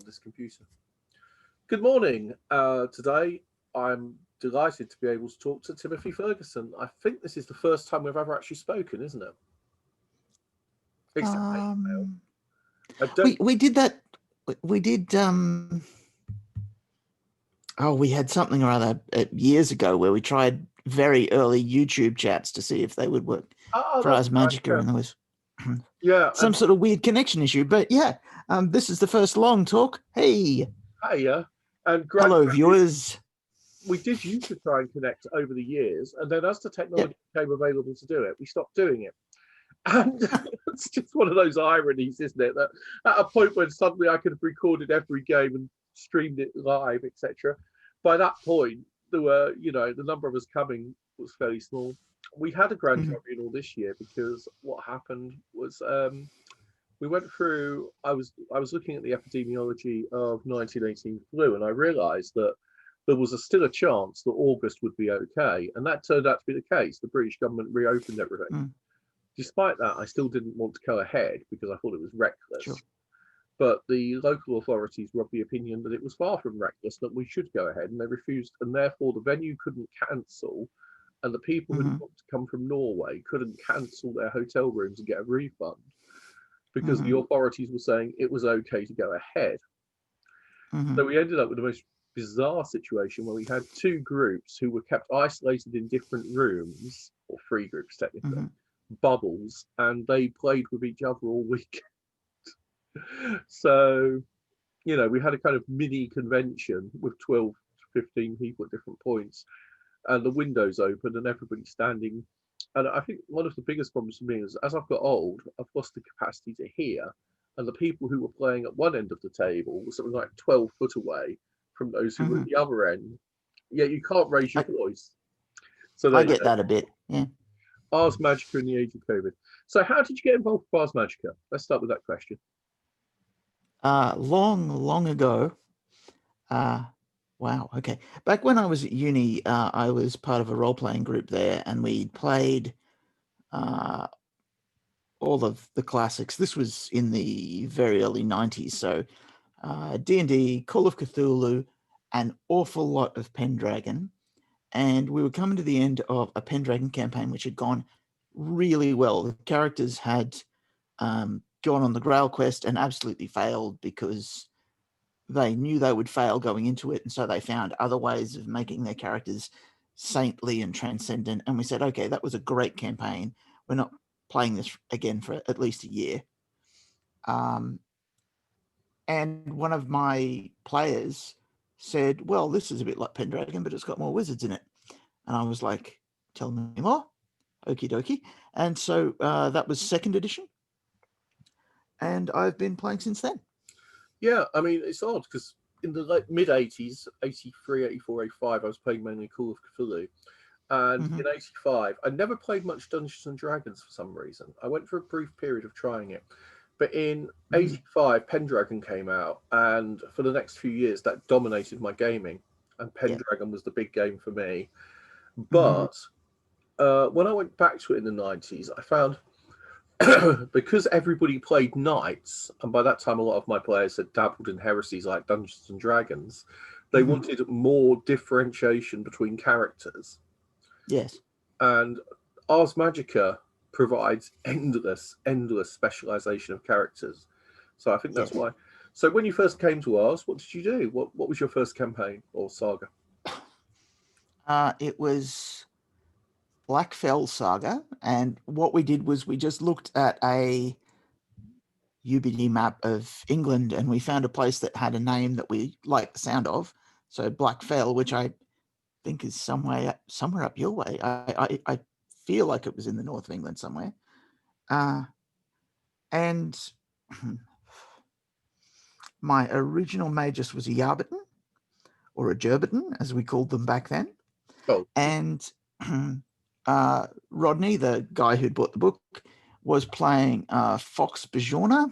this computer. Good morning. Today, I'm delighted to be able to talk to Timothy Ferguson. I think this is the first time we've ever actually spoken, isn't it? Except by email. I don't. We did that. We did. We had something or other years ago where we tried very early YouTube chats to see if they would work for Ars Magica, and there was some sort of weird connection issue. But yeah, this is the first long talk. Hey, and hello, viewers. We did used to try and connect over the years, and then as the technology became available to do it, we stopped doing it. And it's just one of those ironies, isn't it? That at a point when suddenly I could have recorded every game and streamed it live, etc. By that point, there were, the number of us coming was fairly small. We had a grand tribunal this year because what happened was we went through. I was looking at the epidemiology of 1918 flu, and I realised that there was still a chance that August would be okay, and that turned out to be the case. The British government reopened everything. Despite that, I still didn't want to go ahead because I thought it was reckless. Sure. But the local authorities were of the opinion that it was far from reckless, that we should go ahead, and they refused, and therefore the venue couldn't cancel, and the people who wanted to come from Norway couldn't cancel their hotel rooms and get a refund because the authorities were saying it was okay to go ahead. So we ended up with the most bizarre situation where we had two groups who were kept isolated in different rooms, or three groups technically, bubbles, and they played with each other all week. So, we had a kind of mini convention with 12 to 15 people at different points, and the windows open and everybody standing. And I think one of the biggest problems for me is as I've got old, I've lost the capacity to hear. And the people who were playing at one end of the table were something like 12 foot away from those who were at the other end. Yeah, you can't raise your voice. So I get that a bit. Yeah. Ars Magica in the age of COVID. So how did you get involved with Ars Magica? Let's start with that question. Long ago. Wow. Okay. Back when I was at uni, I was part of a role-playing group there, and we played all of the classics. This was in the very early 90s. So D&D, Call of Cthulhu, an awful lot of Pendragon. And we were coming to the end of a Pendragon campaign, which had gone really well. The characters had gone on the Grail quest and absolutely failed because they knew they would fail going into it. And so they found other ways of making their characters saintly and transcendent. And we said, okay, that was a great campaign. We're not playing this again for at least a year. And one of my players said, well, this is a bit like Pendragon, but it's got more wizards in it. And I was like, tell me more. Okie dokie. And so that was second edition. And I've been playing since then. Yeah, I mean, it's odd because in the mid-80s, 83, 84, 85, I was playing mainly Call of Cthulhu. And in 85, I never played much Dungeons and Dragons for some reason. I went for a brief period of trying it. But in 85, Pendragon came out. And for the next few years, that dominated my gaming. And Pendragon was the big game for me. But when I went back to it in the 90s, I found because everybody played knights, and by that time a lot of my players had dabbled in heresies like Dungeons and Dragons, they wanted more differentiation between characters. Yes. And Ars Magica provides endless specialization of characters. So I think that's why. So when you first came to Ars, what did you do? What was your first campaign or saga? It was Blackfell Saga, and what we did was we just looked at a UBD map of England, and we found a place that had a name that we liked the sound of. So Blackfell, which I think is somewhere up your way. I feel like it was in the north of England somewhere. And my original magus was a Yarbiton, or a Jerbiton, as we called them back then. Oh. And Rodney, the guy who'd bought the book, was playing Fox Bajorna,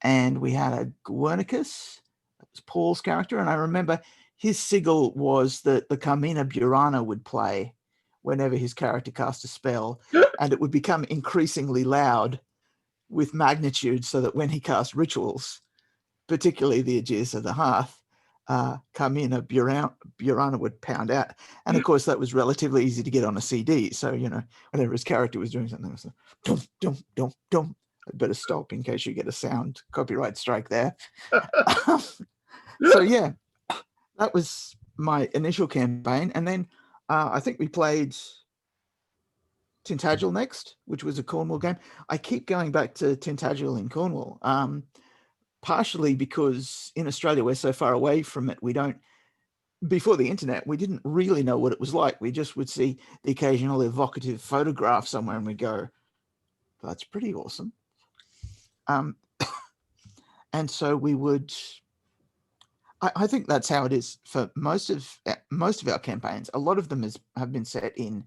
and we had a Guernicus, that was Paul's character, and I remember his sigil was that the Carmina Burana would play whenever his character cast a spell, and it would become increasingly loud with magnitude so that when he cast rituals, particularly the Aegeus of the Hearth, come in, a Burana would pound out. And of course, that was relatively easy to get on a CD. So, whenever his character was doing something, it was like, dum, dum, dum, dum. I'd better stop in case you get a sound copyright strike there. So, yeah, that was my initial campaign. And then I think we played Tintagel next, which was a Cornwall game. I keep going back to Tintagel in Cornwall, partially because in Australia, we're so far away from it. Before the internet, we didn't really know what it was like. We just would see the occasional evocative photograph somewhere and we go, that's pretty awesome. And so we would, I think that's how it is for most of our campaigns. A lot of them have been set in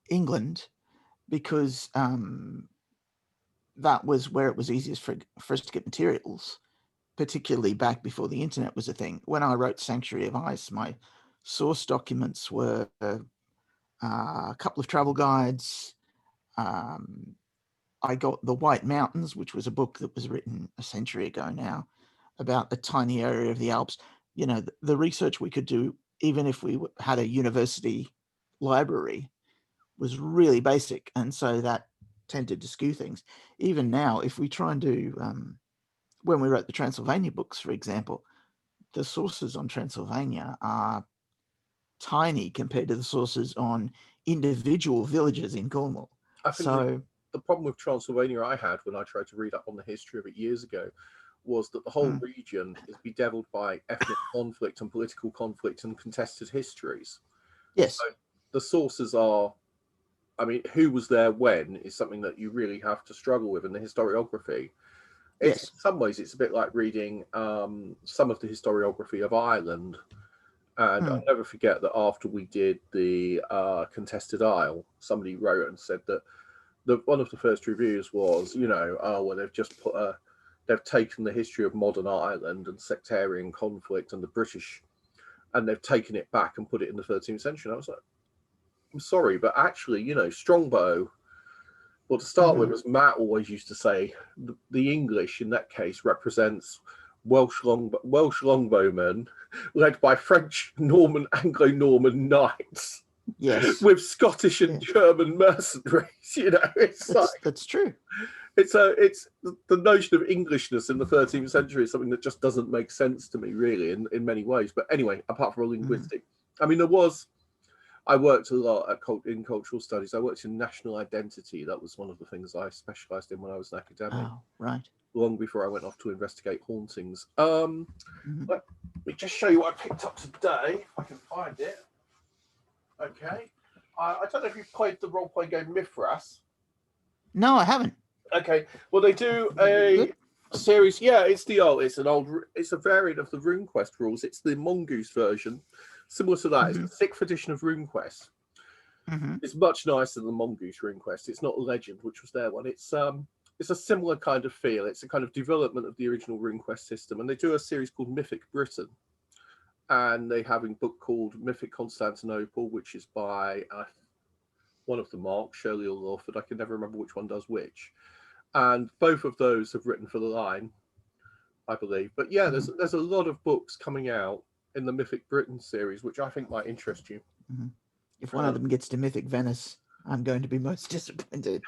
England, because that was where it was easiest for us to get materials, particularly back before the internet was a thing. When I wrote Sanctuary of Ice, my source documents were a couple of travel guides. I got The White Mountains, which was a book that was written a century ago now about a tiny area of the Alps. The research we could do, even if we had a university library, was really basic. And so that tended to skew things. Even now, if we try and do, when we wrote the Transylvania books, for example, the sources on Transylvania are tiny compared to the sources on individual villages in Cornwall. I think the problem with Transylvania I had when I tried to read up on the history of it years ago was that the whole region is bedeviled by ethnic conflict and political conflict and contested histories. Yes. So the sources are, who was there when is something that you really have to struggle with in the historiography. In some ways, it's a bit like reading some of the historiography of Ireland. And I'll never forget that after we did the Contested Isle, somebody wrote and said that one of the first reviews was, they've just they've taken the history of modern Ireland and sectarian conflict and the British, and they've taken it back and put it in the 13th century. And I was like, I'm sorry, but actually, Strongbow, well, to start with, as Matt always used to say, the English in that case represents Welsh longbowmen led by French, Norman, Anglo-Norman knights. Yes, with Scottish and German mercenaries. That's true. It's the notion of Englishness in the 13th century is something that just doesn't make sense to me, really, in many ways. But anyway, apart from a linguistic, I worked a lot in cultural studies. I worked in national identity. That was one of the things I specialised in when I was an academic. Oh, right. Long before I went off to investigate hauntings. Let me just show you what I picked up today, if I can find it. Okay. I don't know if you've played the role-playing game Mithras. No, I haven't. Okay. Well, they do a series. Yeah, it's a variant of the RuneQuest rules. It's the Mongoose version. Similar to that. It's the 6th edition of RuneQuest. It's much nicer than the Mongoose RuneQuest. It's not a Legend, which was their one. It's a similar kind of feel. It's a kind of development of the original RuneQuest system. And they do a series called Mythic Britain. And they have a book called Mythic Constantinople, which is by one of the Mark, Shirley or Lawford. I can never remember which one does which. And both of those have written for the line, I believe. But yeah, there's a lot of books coming out in the Mythic Britain series, which I think might interest you. If one of them gets to Mythic Venice, I'm going to be most disappointed.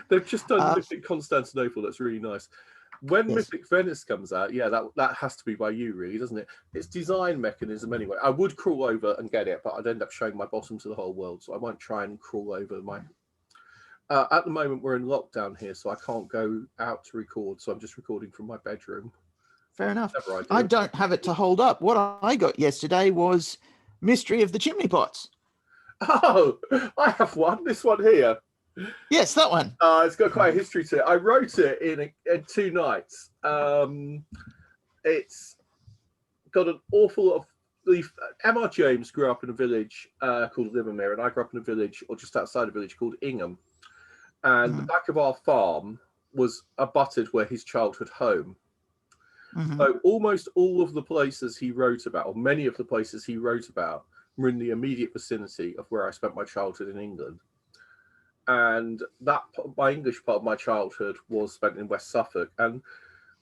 They've just done Mythic Constantinople. That's really nice. When Mythic Venice comes out, that has to be by you, really, doesn't it? It's design mechanism anyway. I would crawl over and get it, but I'd end up showing my bottom to the whole world, so I won't try and crawl over my... at the moment, we're in lockdown here, so I can't go out to record, so I'm just recording from my bedroom. Fair enough. I don't have it to hold up. What I got yesterday was Mystery of the Chimney Pots. Oh, I have one. This one here. Yes, that one. It's got quite a history to it. I wrote it in 2 nights. It's got an awful lot of... M.R. James grew up in a village called Livermere, and I grew up in a village, or just outside a village, called Ingham. And the back of our farm was abutted where his childhood home. So almost all of the places he wrote about, or many of the places he wrote about, were in the immediate vicinity of where I spent my childhood in England. and my English part of my childhood was spent in West Suffolk, and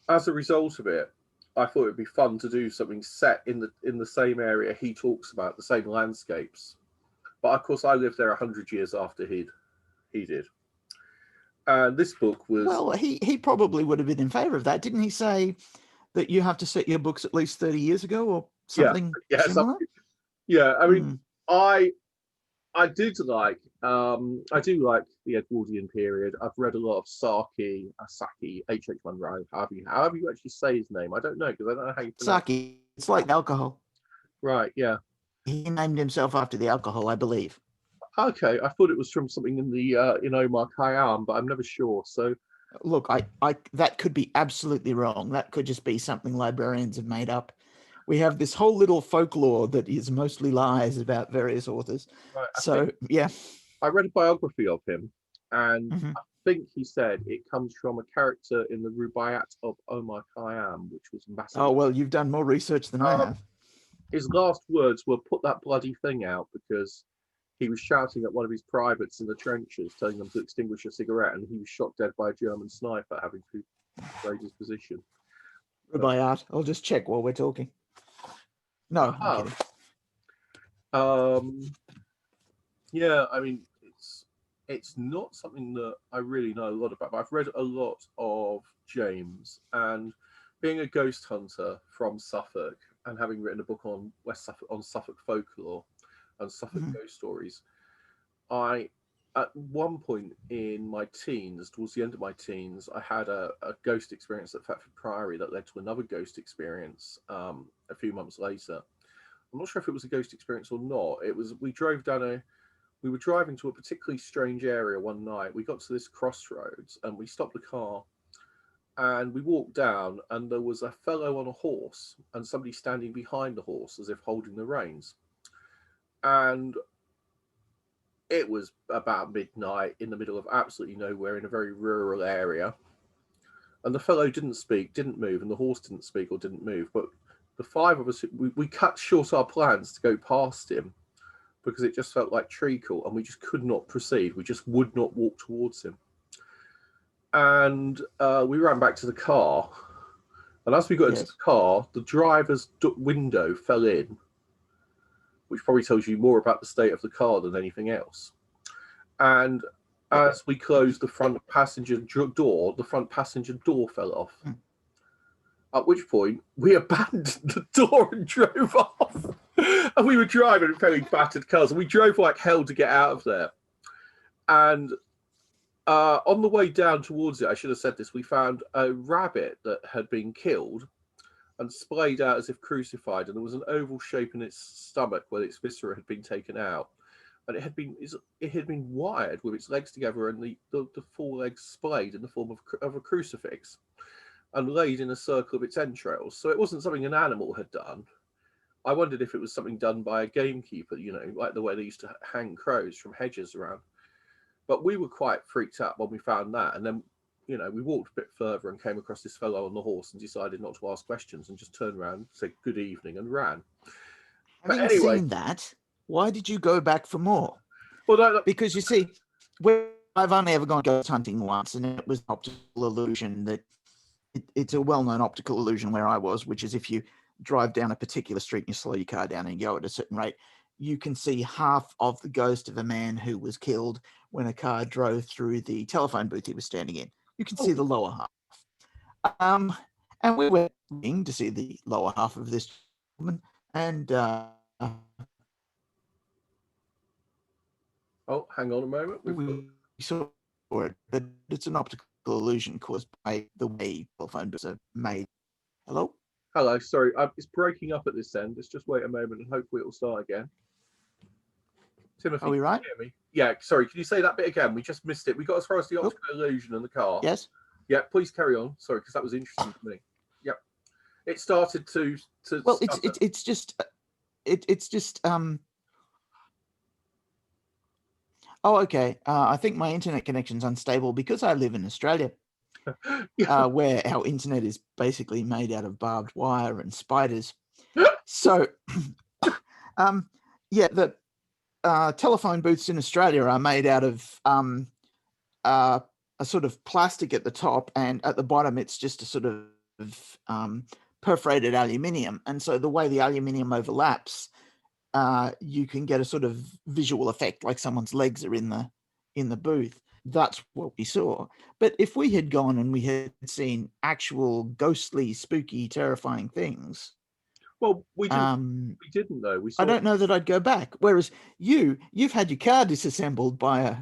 as a result of it, I thought it'd be fun to do something set in the same area he talks about, the same landscapes. But of course, I lived there 100 years after he did, and this book was Well, he probably would have been in favour of that. Didn't he say that you have to set your books at least 30 years ago or something similar? Yeah. I mean, Hmm. I do like the Edwardian period. I've read a lot of Asaki, H. Munro, however you actually say his name. I don't know because I don't know how you pronounce it. Sake. It's like alcohol. Right, yeah. He named himself after the alcohol, I believe. Okay, I thought it was from something in the in Omar Khayyam, but I'm never sure. So Look, I that could be absolutely wrong. That could just be something librarians have made up. We have this whole little folklore that is mostly lies about various authors. right, So yeah. I read a biography of him, and Mhm. I think he said it comes from a character in the Rubaiyat of Omar Khayyam, which was massive. Oh well, you've done more research than I have. His last words were "put that bloody thing out," because he was shouting at one of his privates in the trenches, telling them to extinguish a cigarette, and he was shot dead by a German sniper having to raise his position. Rubaiyat. I'll just check while we're talking. No, I'm kidding. Yeah, I mean, it's not something that I really know a lot about, but I've read a lot of James, and being a ghost hunter from Suffolk and having written a book on West Suffolk, on Suffolk folklore and Suffolk ghost stories, I at one point in my teens, towards the end of my teens, I had a ghost experience at Thetford Priory that led to another ghost experience a few months later. I'm not sure if it was a ghost experience or not. It was we were driving to a particularly strange area one night. We got to this crossroads and we stopped the car and we walked down, and there was a fellow on a horse and somebody standing behind the horse as if holding the reins. And it was about midnight in the middle of absolutely nowhere in a very rural area. And the fellow didn't speak, didn't move, and the horse didn't speak or didn't move. But the five of us, we cut short our plans to go past him because it just felt like treacle and we just could not proceed. We just would not walk towards him. And we ran back to the car. And as we got into the car, the driver's window fell in, which probably tells you more about the state of the car than anything else. And as we closed the front passenger door, the front passenger door fell off. At which point we abandoned the door and drove off. And we were driving in very battered cars, and we drove like hell to get out of there. And on the way down towards it, I should have said this, we found a rabbit that had been killed and splayed out as if crucified, and there was an oval shape in its stomach where its viscera had been taken out, and it had been wired with its legs together and the four legs splayed in the form of a crucifix and laid in a circle of its entrails. So it wasn't something an animal had done. I wondered if it was something done by a gamekeeper, like the way they used to hang crows from hedges around. But we were quite freaked out when we found that, and then we walked a bit further and came across this fellow on the horse and decided not to ask questions and just turned around, said good evening, and ran. Having seen that, why did you go back for more? Well, because you see, I've only ever gone ghost hunting once, and it was an optical illusion that it's a well-known optical illusion where I was, which is if you drive down a particular street and you slow your car down and you go at a certain rate, you can see half of the ghost of a man who was killed when a car drove through the telephone booth he was standing in. You can see the lower half. And we were looking to see the lower half of this woman, and hang on a moment. We saw it, but it's an optical illusion caused by the way telephone booths are made. Hello? Hello, sorry, it's breaking up at this end. Let's just wait a moment and hopefully it will start again. Timothy, are we right? Can you hear me? Yeah, sorry, can you say that bit again? We just missed it. We got as far as the optical illusion in the car. Yes. Yeah, please carry on. Sorry, because that was interesting to me. Yep. It started to well, it's just oh, okay. I think my internet connection's unstable because I live in Australia, where our internet is basically made out of barbed wire and spiders. So, telephone booths in Australia are made out of a sort of plastic at the top, and at the bottom it's just a sort of perforated aluminium. And so the way the aluminium overlaps, you can get a sort of visual effect like someone's legs are in the booth. That's what we saw. But if we had gone and we had seen actual ghostly, spooky, terrifying things, well, we didn't though. We I saw don't know that I'd go back. Whereas you've had your car disassembled by a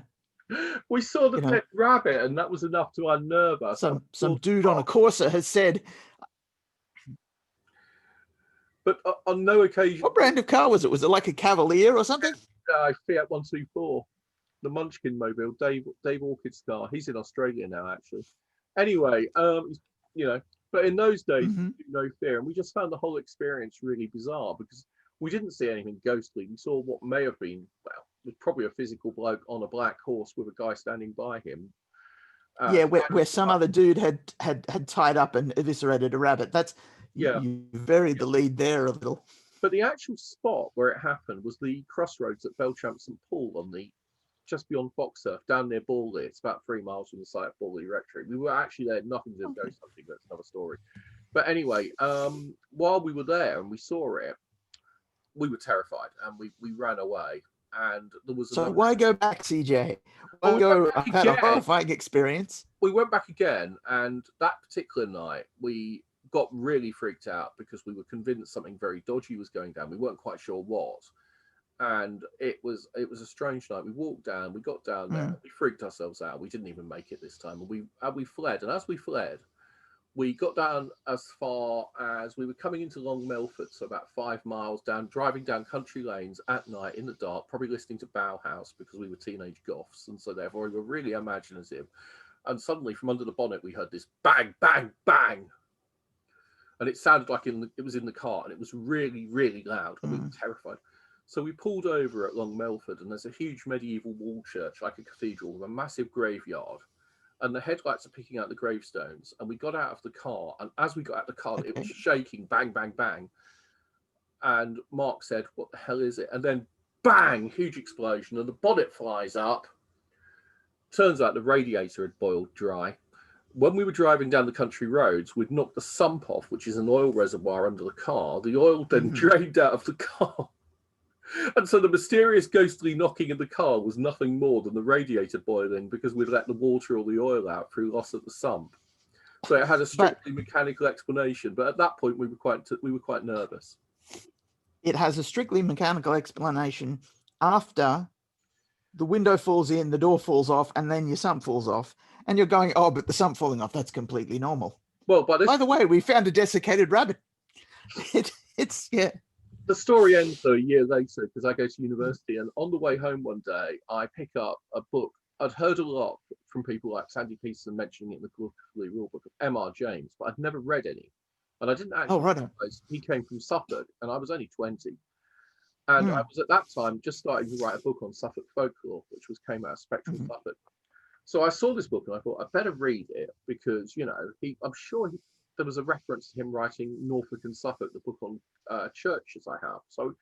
we saw the you know, pet rabbit, and that was enough to unnerve us. some dude on a Corsa has said. But on no occasion. What brand of car was it? Was it like a Cavalier or something? Fiat 124, the Munchkin mobile, Dave Orchid's car. He's in Australia now, actually. Anyway, you know, but in those days, no fear, and we just found the whole experience really bizarre because we didn't see anything ghostly. We saw what may have been, well, was probably a physical bloke on a black horse with a guy standing by him. Yeah, where some other dude had tied up and eviscerated a rabbit. That's you buried the lead there a little. But the actual spot where it happened was the crossroads at Belchamp St Paul, on the just beyond Foxsurf, down near Bawley. It's about 3 miles from the site of Bawley Rectory. We were actually there, nothing to ghost hunting. That's another story. But anyway, while we were there and we saw it, we were terrified and we ran away. And there was why go back, CJ? Why go? I've had a horrifying experience. We went back again, and that particular night we got really freaked out because we were convinced something very dodgy was going down. We weren't quite sure what, and it was a strange night. We walked down, we got down there, we freaked ourselves out. We didn't even make it this time, and we fled. And as we fled, we got down as far as we were coming into Long Melford, so about 5 miles down, driving down country lanes at night in the dark, probably listening to Bauhaus because we were teenage goths, and so therefore we were really imaginative. And suddenly, from under the bonnet, we heard this bang, bang, bang, and it sounded like it was in the car, and it was really, really loud, and we were terrified. So we pulled over at Long Melford, and there's a huge medieval wall church, like a cathedral, with a massive graveyard. And the headlights are picking out the gravestones. And we got out of the car. And as we got out of the car, it was shaking, bang, bang, bang. And Mark said, what the hell is it? And then bang, huge explosion. And the bonnet flies up. Turns out the radiator had boiled dry. When we were driving down the country roads, we'd knocked the sump off, which is an oil reservoir under the car. The oil then drained out of the car. And so the mysterious ghostly knocking in the car was nothing more than the radiator boiling because we'd let the water or the oil out through loss of the sump. So it had a strictly mechanical explanation. But at that point, we were quite nervous. It has a strictly mechanical explanation after the window falls in, the door falls off, and then your sump falls off. And you're going, oh, but the sump falling off, that's completely normal. Well, by the way, we found a desiccated rabbit. It's The story ends though a year later because I go to university, and on the way home one day, I pick up a book. I'd heard a lot from people like Sandy Peterson mentioning it in the Quarterly Rule Book of M.R. James, but I'd never read any. And I didn't actually realize he came from Suffolk, and I was only 20. And I was at that time just starting to write a book on Suffolk folklore, which came out of Spectral Suffolk. So I saw this book and I thought, I better read it because, you know, I'm sure there was a reference to him writing Norfolk and Suffolk, the book on churches I have. So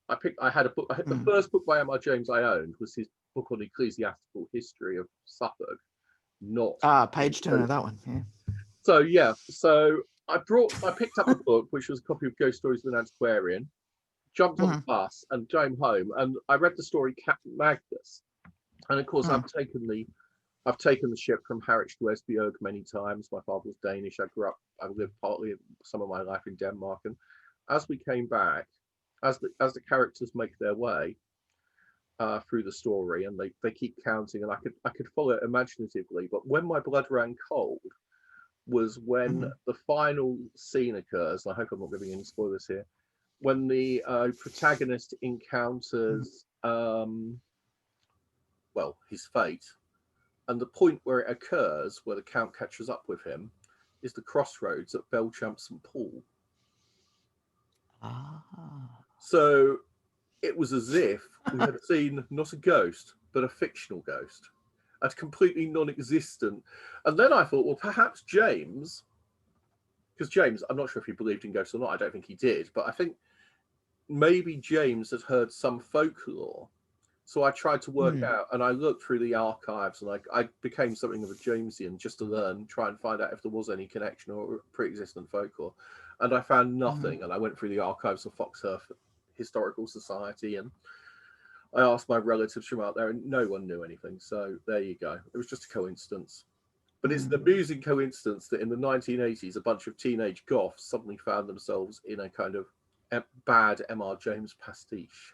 I had a book. The first book by M.R. James I owned was his book on ecclesiastical history of Suffolk. Page turner, that one. Yeah. So I picked up a book which was a copy of Ghost Stories of an Antiquarian, jumped on the bus and came home, and I read the story Captain Magnus. And of course, I've taken the ship from Harwich to Esbjerg many times. My father was Danish. I lived partly some of my life in Denmark. And as we came back, as the characters make their way through the story, and they keep counting, and I could follow it imaginatively. But when my blood ran cold was when the final scene occurs. I hope I'm not giving any spoilers here. When the protagonist encounters, his fate. And the point where it occurs, where the Count catches up with him, is the crossroads at Belchamp St Paul. So it was as if we had seen not a ghost, but a fictional ghost, a completely non-existent. And then I thought, well, perhaps James, because James, I'm not sure if he believed in ghosts or not. I don't think he did, but I think maybe James had heard some folklore So I tried to work Mm. out, and I looked through the archives, and I became something of a Jamesian just to learn, try and find out if there was any connection or pre-existent folklore. And I found Mm. nothing. And I went through the archives of Foxhurst Historical Society, and I asked my relatives from out there, and no one knew anything. So there you go. It was just a coincidence. But it's an Mm. amusing coincidence that in the 1980s, a bunch of teenage goths suddenly found themselves in a kind of bad M.R. James pastiche.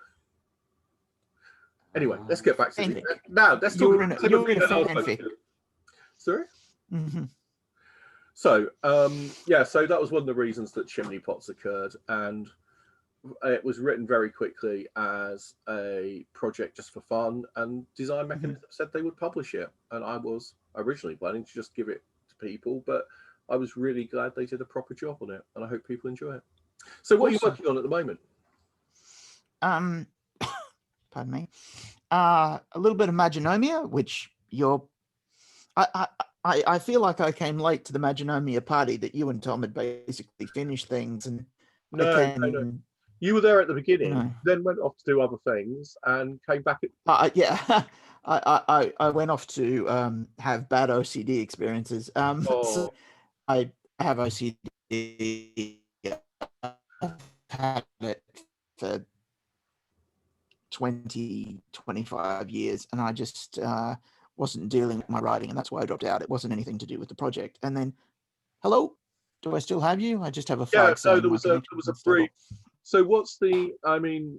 Anyway, let's get back to the now. Let's talk You're in about a, you're Timothy in a and our fanfic. Sorry. Mm-hmm. So yeah, so that was one of the reasons that chimney pots occurred, and it was written very quickly as a project just for fun. And Design Mechanism said they would publish it, and I was originally planning to just give it to people, but I was really glad they did a proper job on it, and I hope people enjoy it. So, what are you working on at the moment? Pardon me. A little bit of Magonomia, which you're. I feel like I came late to the Magonomia party that you and Tom had basically finished things, and I No, no, no. came. You were there at the beginning, You know, then went off to do other things, and came back. yeah, I went off to have bad OCD experiences. So Oh, I have OCD. I've had it for 20, 25 years, and I just wasn't dealing with my writing, and that's why I dropped out. It wasn't anything to do with the project. And then, hello, do I still have you? I just have a yeah. flag No, saying there my was a connection is brief. unstable. So, what's the? I mean,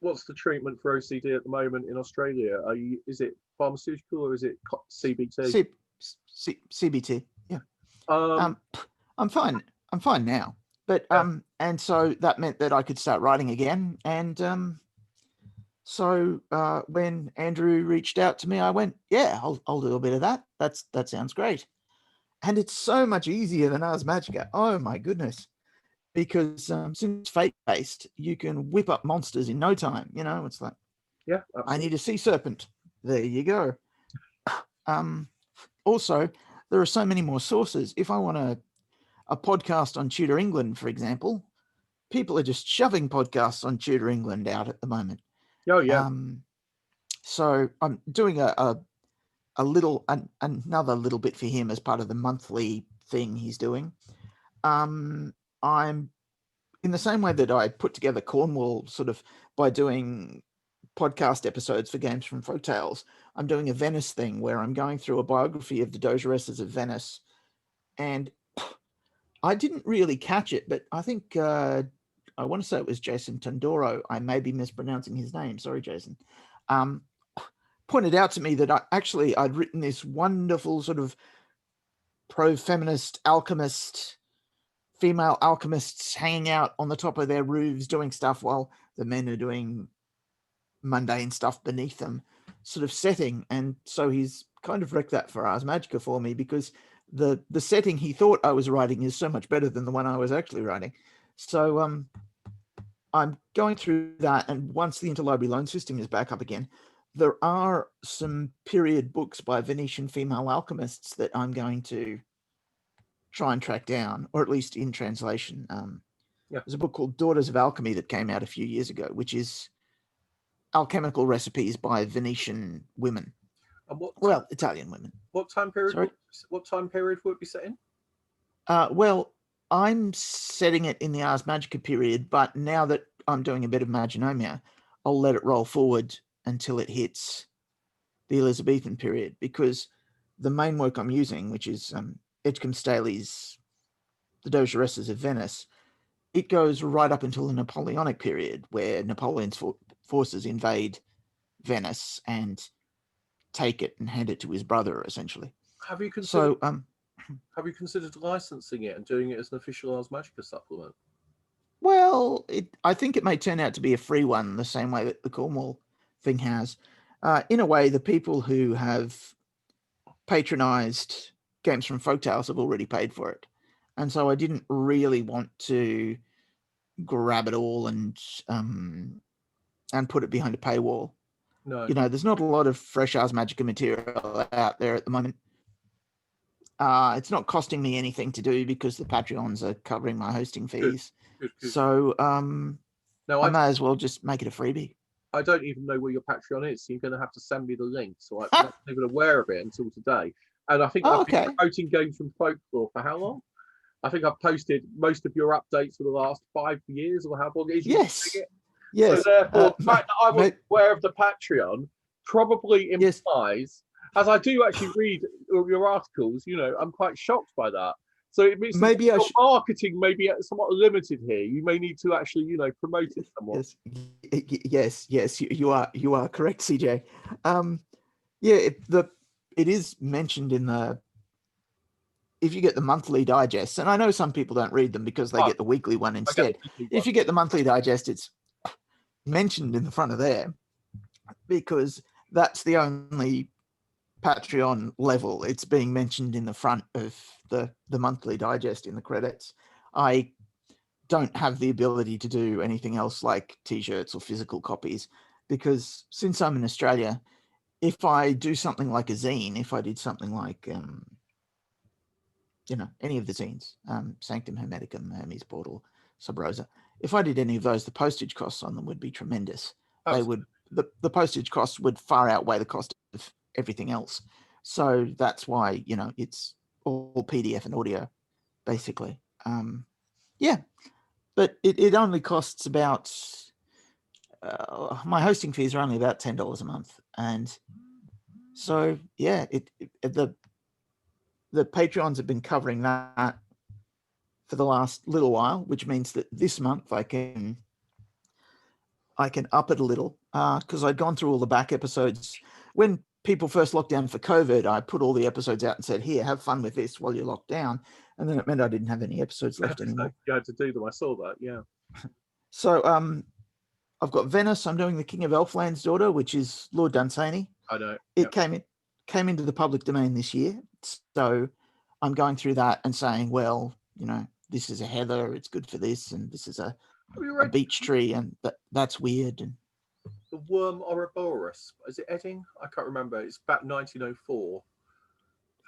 what's the treatment for OCD at the moment in Australia? Are you? Is it pharmaceutical or is it CBT? CBT, yeah. Um, Um, I'm fine. I'm fine now. But yeah, and so that meant that I could start writing again. And so when Andrew reached out to me, I went, yeah, I'll do a bit of that. That sounds great. And it's so much easier than Ars Magica. Oh my goodness. Because since it's fate based, you can whip up monsters in no time. You know, it's like, yeah, I absolutely. need a sea serpent. There you go. Also, there are so many more sources. If I want a podcast on Tudor England, for example, people are just shoving podcasts on Tudor England out at the moment. Oh, yeah. So I'm doing a little another little bit for him as part of the monthly thing he's doing. I'm in the same way that I put together Cornwall sort of by doing podcast episodes for Games from Folktales. I'm doing a Venice thing where I'm going through a biography of the Dogeresses of Venice, and I didn't really catch it, but I think I want to say it was Jason Tondoro. I may be mispronouncing his name. Sorry, Jason. Um, Pointed out to me that I'd written this wonderful sort of pro-feminist alchemist, female alchemists hanging out on the top of their roofs doing stuff while the men are doing mundane stuff beneath them sort of setting. And so he's kind of wrecked that for Ars Magica for me, because the setting he thought I was writing is so much better than the one I was actually writing. So I'm going through that, and once the interlibrary loan system is back up again, there are some period books by Venetian female alchemists that I'm going to try and track down, or at least in translation. Yeah. There's a book called Daughters of Alchemy that came out a few years ago, which is alchemical recipes by Venetian women. And Italian women. What time period? Sorry? What time period would it be set in? Well, I'm setting it in the Ars Magica period, but now that I'm doing a bit of Magonomia, I'll let it roll forward until it hits the Elizabethan period, because the main work I'm using, which is Edgecombe Staley's The Dogeresses of Venice, it goes right up until the Napoleonic period, where Napoleon's forces invade Venice and take it and hand it to his brother, essentially. Have you considered? So, have you considered licensing it and doing it as an official Ars Magica supplement? well, I think it may turn out to be a free one, the same way that the Cornwall thing has. In a way, the people who have patronized Games from Folktales have already paid for it. And so I didn't really want to grab it all and put it behind a paywall. No. You know, there's not a lot of fresh Ars Magica material out there at the moment. It's not costing me anything to do because the Patreons are covering my hosting fees. Good. So Now, I may as well just make it a freebie. I don't even know where your Patreon is. So you're going to have to send me the link. So I wasn't even aware of it until today. And I think Oh, I've been okay. promoting Games from Folklore for how long? I think I've posted most of your updates for the last 5 years, or how long it is you've been doing Yes. it. Yes. So therefore, the fact that I was Mate, aware of the Patreon probably yes. implies, as I do actually read your articles, I'm quite shocked by that. So it means that Maybe I your should. marketing may be somewhat limited here. You may need to actually, promote it somewhat. Yes. You are correct, CJ. Yeah. It is mentioned in the. If you get the monthly digest, and I know some people don't read them because they Oh, get the weekly one I get the instead. weekly If one. you get the monthly digest, it's mentioned in the front of there because that's the only Patreon level. It's being mentioned in the front of the monthly digest in the credits. I don't have the ability to do anything else like t-shirts or physical copies because since I'm in Australia, if I do something like a zine, if I did something like any of the zines, Sanctum Hermeticum, Hermes Portal, Sub Rosa, if I did any of those, the postage costs on them would be tremendous. Absolutely. The postage costs would far outweigh the cost of everything else. So that's why, it's all PDF and audio, basically. Yeah, but it only costs about, my hosting fees are only about $10 a month. And so, yeah, the Patreons have been covering that for the last little while, which means that this month I can up it a little because I'd gone through all the back episodes. When people first locked down for COVID, I put all the episodes out and said, here, have fun with this while you're locked down. And then it meant I didn't have any episodes left anymore. You had to do them. I saw that. Yeah. So I've got Venice. I'm doing the King of Elfland's Daughter, which is Lord Dunsany. I know. It came into the public domain this year. So I'm going through that and saying, well, this is a heather, it's good for this, and this is a Have you read beech tree, and that's weird. And The Worm Ouroboros? Is it Edding? I can't remember. It's back 1904.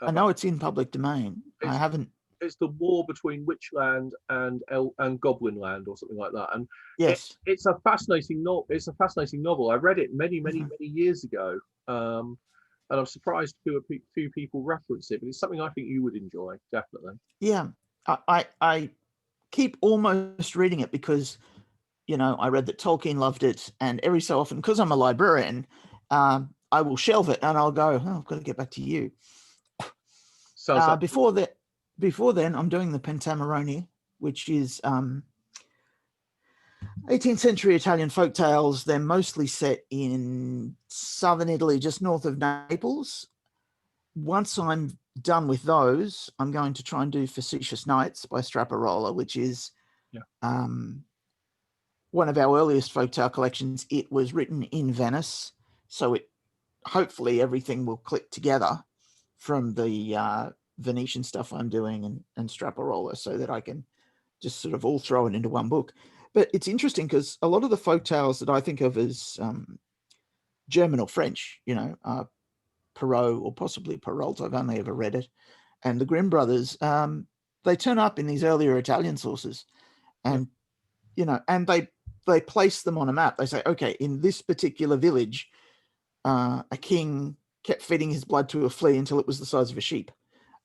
I know it's in public domain. I haven't. It's the war between Witchland and Goblinland, or something like that. And Yes. it's a fascinating novel. It's a fascinating novel. I read it many years ago, and I'm surprised few people reference it. But it's something I think you would enjoy, definitely. Yeah, I keep almost reading it because I read that Tolkien loved it, and every so often, because I'm a librarian, I will shelve it and I'll go, I've got to get back to you. Sounds like before then, I'm doing the Pentamerone, which is 18th century Italian folk tales. They're mostly set in southern Italy, just north of Naples. Once I'm done with those, I'm going to try and do Facetious Nights by Straparola, which is one of our earliest folktale collections. It was written in Venice, so hopefully everything will click together from the Venetian stuff I'm doing and Straparola, so that I can just sort of all throw it into one book. But it's interesting because a lot of the folktales that I think of as German or French, Perrault or possibly Perrault, I've only ever read it, and the Grimm brothers, they turn up in these earlier Italian sources, and and they place them on a map. They say, okay, in this particular village, a king kept feeding his blood to a flea until it was the size of a sheep,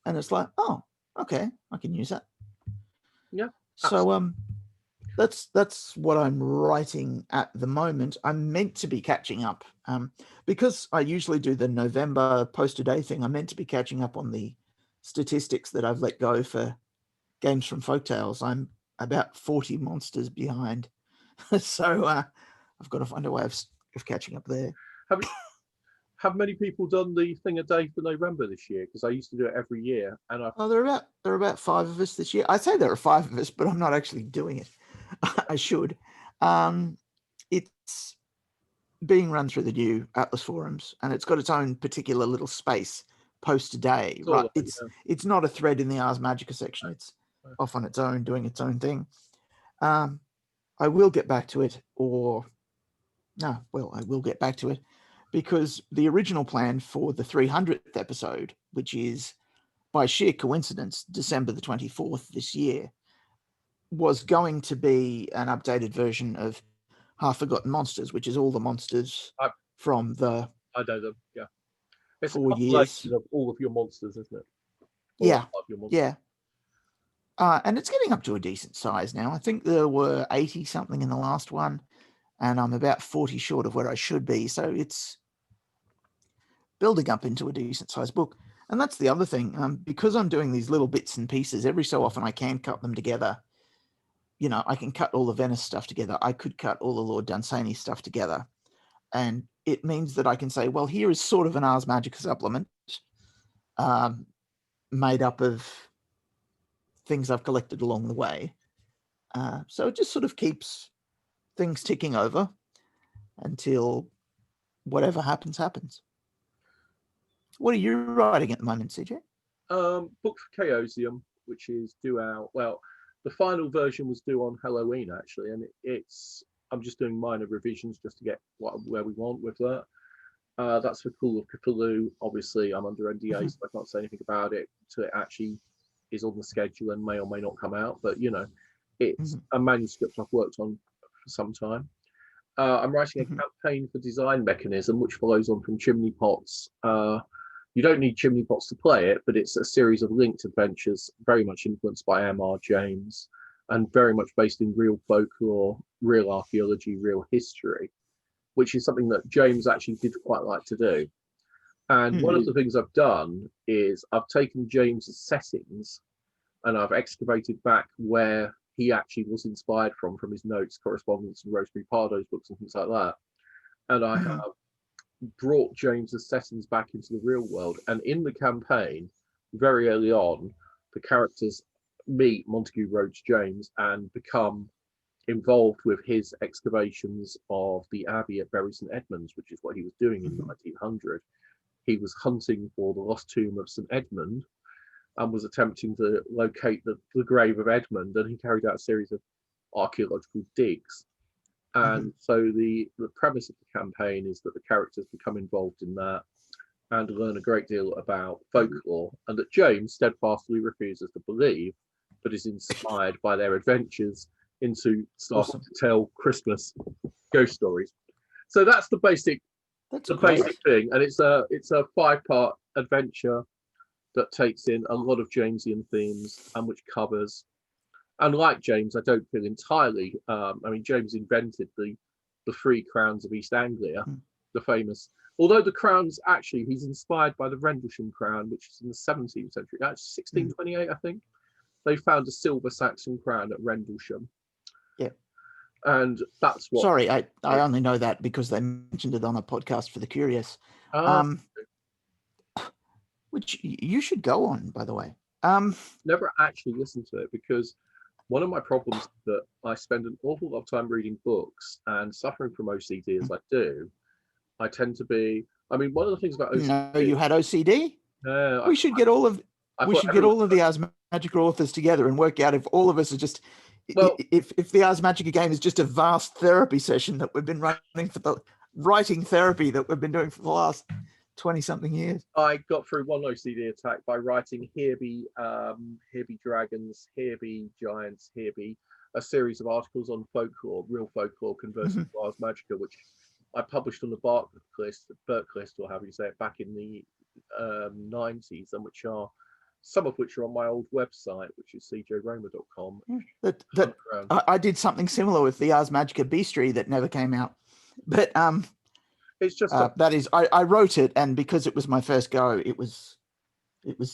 and it's like, oh, okay, I can use that. Yeah. So that's what I'm writing at the moment. I'm meant to be catching up because I usually do the November post a day thing. I'm meant to be catching up on the statistics that I've let go for Games from Folktales. I'm about 40 monsters behind, so I've got to find a way of catching up there. Have many people done the thing a day for November this year? Because I used to do it every year, and there are about 5 of us this year. I say there are 5 of us, but I'm not actually doing it. I should. It's being run through the new Atlas forums, and it's got its own particular little space post a day. Right? It's not a thread in the Ars Magica section. It's off on its own, doing its own thing. I will get back to it, I will get back to it, because the original plan for the 300th episode, which is by sheer coincidence December the 24th this year, was going to be an updated version of Half-Forgotten Monsters, which is all the monsters from the I know them, yeah. It's 4 a years. compilation of all of your monsters, isn't it? Yeah, Your monsters. yeah. And it's getting up to a decent size now. I think there were 80 something in the last one, and I'm about 40 short of where I should be. So it's building up into a decent sized book. And that's the other thing. Because I'm doing these little bits and pieces, every so often I can cut them together. You know, I can cut all the Venice stuff together. I could cut all the Lord Dunsany stuff together. And it means that I can say, well, here is sort of an Ars Magica supplement made up of things I've collected along the way. So it just sort of keeps things ticking over until whatever happens, happens. What are you writing at the moment, CJ? Book for Chaosium, which is due out. Well, the final version was due on Halloween actually, and it's. I'm just doing minor revisions just to get where we want with that. That's for Call of Cthulhu. Obviously, I'm under NDA, so I can't say anything about it until it actually is on the schedule and may or may not come out. But you know, it's a manuscript I've worked on for some time. I'm writing a campaign for Design Mechanism, which follows on from Chimney Pots. You don't need Chimney Pots to play it, but it's a series of linked adventures, very much influenced by M.R. James, and very much based in real folklore, real archaeology, real history, which is something that James actually did quite like to do. And one of the things I've done is I've taken James's settings and I've excavated back where he actually was inspired from his notes, correspondence, and Rosemary Pardo's books and things like that. And I have brought James's settings back into the real world. And in the campaign, very early on, the characters meet Montague Rhodes James and become involved with his excavations of the abbey at Bury St Edmunds, which is what he was doing in 1900. He was hunting for the lost tomb of St Edmund and was attempting to locate the grave of Edmund, and he carried out a series of archaeological digs. And so the premise of the campaign is that the characters become involved in that and learn a great deal about folklore, and that James steadfastly refuses to believe, but is inspired by their adventures into starting to tell Christmas ghost stories. So that's the basic basic thing, and it's a 5-part adventure that takes in a lot of Jamesian themes and which covers. And like James, I don't feel entirely. I mean, James invented the 3 crowns of East Anglia, the famous. Although the crowns actually, he's inspired by the Rendlesham crown, which is in the 17th century. That's 1628, I think. They found a silver Saxon crown at Rendlesham. Yeah. And that's what. Sorry, I only know that because they mentioned it on a podcast for the curious. Which you should go on, by the way. Never actually listened to it because one of my problems is that I spend an awful lot of time reading books, and suffering from OCD as I do, I tend to be. I mean, one of the things about OCD. No, you had OCD. We should get all of the Ars Magica authors together and work out if all of us are just. Well, if the Ars Magica game is just a vast therapy session that we've been running for the writing therapy that we've been doing for the last 20-something years. I got through one OCD attack by writing Here Be Dragons, Here Be Giants, Here Be, a series of articles on folklore, real folklore converted to Ars Magica, which I published on the Burke list, or however you say it, back in the 90s, and some of which are on my old website, which is cjroma.com. I did something similar with the Ars Magica Bestiary that never came out, but it's just that is I wrote it, and because it was my first go, it was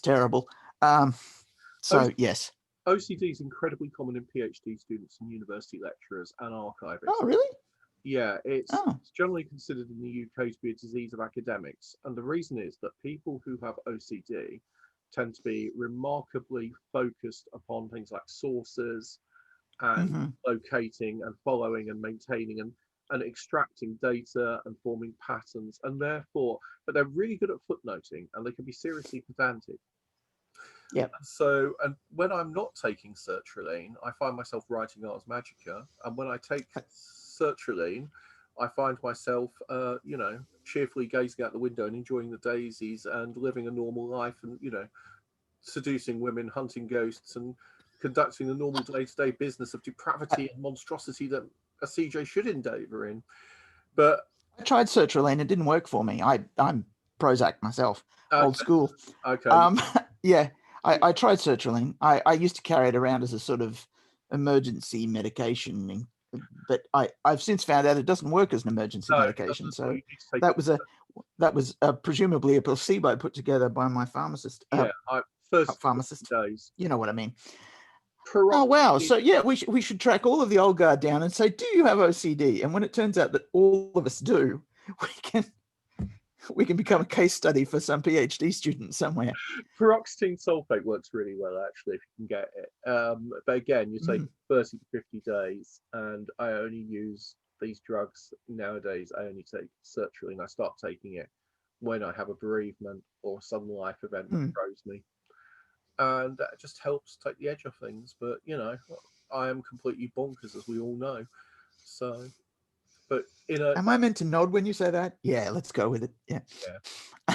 terrible. Yes, OCD is incredibly common in PhD students and university lecturers and archivists. Oh, really? Yeah, it's generally considered in the UK to be a disease of academics, and the reason is that people who have OCD tend to be remarkably focused upon things like sources and locating and following and maintaining and extracting data and forming patterns, and therefore, but they're really good at footnoting, and they can be seriously pedantic. Yeah. So, and when I'm not taking sertraline, I find myself writing Ars Magica, and when I take sertraline, I find myself, cheerfully gazing out the window and enjoying the daisies and living a normal life, and seducing women, hunting ghosts, and conducting the normal day-to-day business of depravity and monstrosity that a CJ should endeavour in. But I tried sertraline. It didn't work for me. I'm Prozac myself, old okay, school. okay, Yeah, I tried sertraline. I used to carry it around as a sort of emergency medication, but I've since found out it doesn't work as an emergency no, it medication. doesn't. Well, So you need to take that it. was presumably a placebo put together by my pharmacist. Yeah, first Pharmacist. days. You know what I mean? Oh wow! Paroxetine. So yeah, we should track all of the old guard down and say, do you have OCD? And when it turns out that all of us do, we can become a case study for some PhD student somewhere. Paroxetine sulfate works really well, actually, if you can get it. But again, you take 30 to 50 days, and I only use these drugs nowadays. I only take sertraline. I start taking it when I have a bereavement or sudden life event that throws me. And that just helps take the edge off things. But, I am completely bonkers, as we all know. So, but Am I meant to nod when you say that? Yeah, let's go with it. Yeah.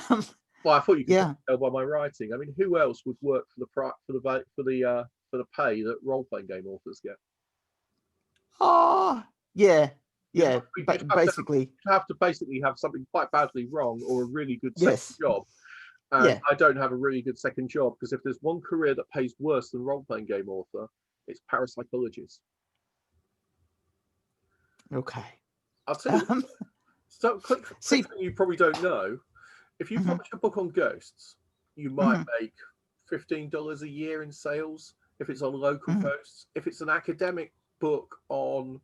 Well, I thought you could Yeah. tell by my writing. I mean, who else would work for the pay that role playing game authors get? Oh, yeah. Yeah. You'd Basically, have to basically have something quite badly wrong or a really good second yes. job. And Yeah. I don't have a really good second job, because if there's one career that pays worse than role playing game author, it's parapsychologist. Okay. I'll tell you. So, quick thing you probably don't know: if you publish a book on ghosts, you might make $15 a year in sales if it's on local ghosts. If it's an academic book on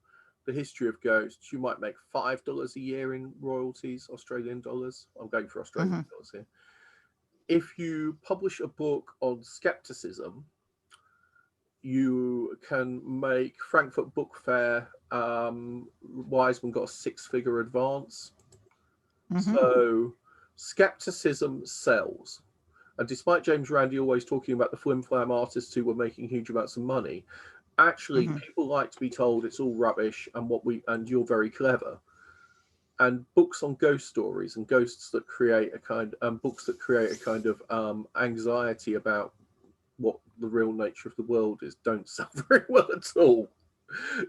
the history of ghosts, you might make $5 a year in royalties, Australian dollars. I'm going for Australian dollars here. If you publish a book on skepticism, you can make Frankfurt Book Fair. Wiseman got a 6-figure advance. So skepticism sells. And despite James Randi always talking about the flim flam artists who were making huge amounts of money, actually people like to be told it's all rubbish and you're very clever. And books on ghost stories and ghosts that create books that create a kind of anxiety about what the real nature of the world is don't sell very well at all.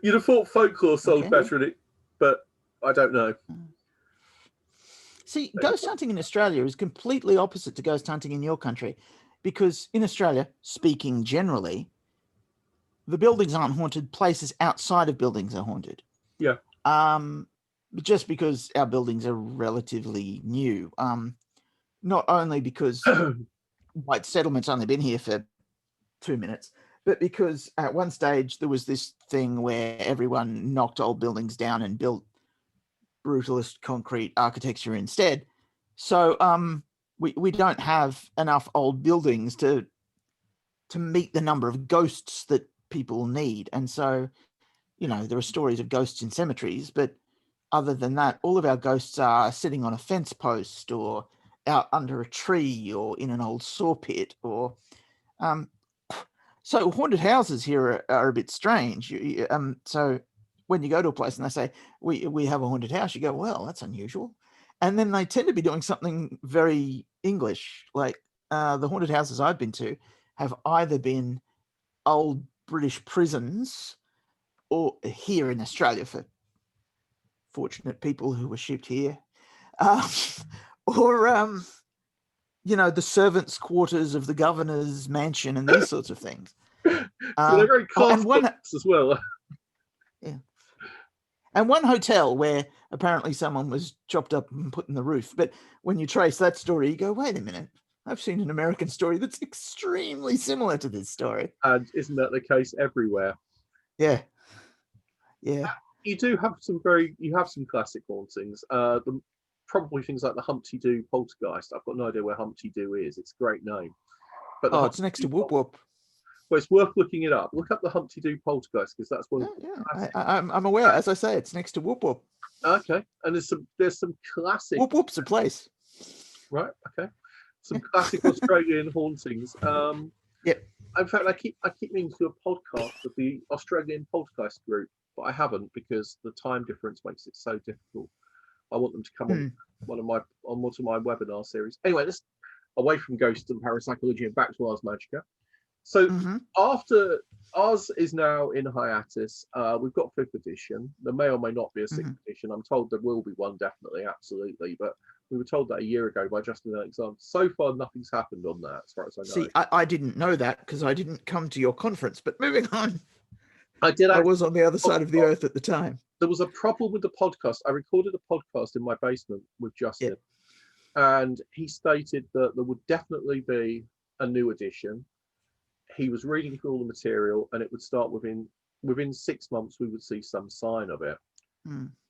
You'd have thought folklore sold better in it, but I don't know. See, ghost hunting in Australia is completely opposite to ghost hunting in your country, because in Australia, speaking generally, the buildings aren't haunted, places outside of buildings are haunted. Yeah. Just because our buildings are relatively new. Not only because white settlement's only been here for 2 minutes, but because at one stage there was this thing where everyone knocked old buildings down and built brutalist concrete architecture instead. So we don't have enough old buildings to meet the number of ghosts that people need. And so, there are stories of ghosts in cemeteries, but other than that, all of our ghosts are sitting on a fence post or out under a tree or in an old saw pit or so haunted houses here are a bit strange. So when you go to a place and they say, we have a haunted house, you go, well, that's unusual. And then they tend to be doing something very English. Like the haunted houses I've been to have either been old British prisons, or here in Australia for fortunate people who were shipped here, or the servants' quarters of the governor's mansion and these sorts of things. So they're very class as well. Yeah. And one hotel where apparently someone was chopped up and put in the roof. But when you trace that story, you go, wait a minute, I've seen an American story that's extremely similar to this story. And isn't that the case everywhere? Yeah. Yeah. You do have some classic hauntings. Probably things like the Humpty Doo poltergeist. I've got no idea where Humpty Doo is. It's a great name. But it's next to Whoop Whoop. Well, it's worth looking it up. Look up the Humpty Doo poltergeist, because that's one. I'm aware. As I say, it's next to Whoop Whoop. Okay, and there's some classic. Whoop Whoop's a place. Right. Okay. Some classic Australian hauntings. Yep. In fact, I keep meaning to do a podcast with the Australian Poltergeist group, but I haven't because the time difference makes it so difficult. I want them to come on one of my webinar series. Anyway, let's away from ghosts and parapsychology and back to Ars Magica. So Hmm. after ours is now in hiatus, we've got 5th edition. There may or may not be a 6th edition. I'm told there will be one, definitely, absolutely. But we were told that a year ago by Justin Alexander. So far, nothing's happened on that, as far as I know. See, I didn't know that because I didn't come to your conference. But moving on, I did. I was on the other side of the earth at the time. There was a problem with the podcast. I recorded a podcast in my basement with Justin, and he stated that there would definitely be a new edition. He was reading through all the material, and it would start within 6 months. We would see some sign of it.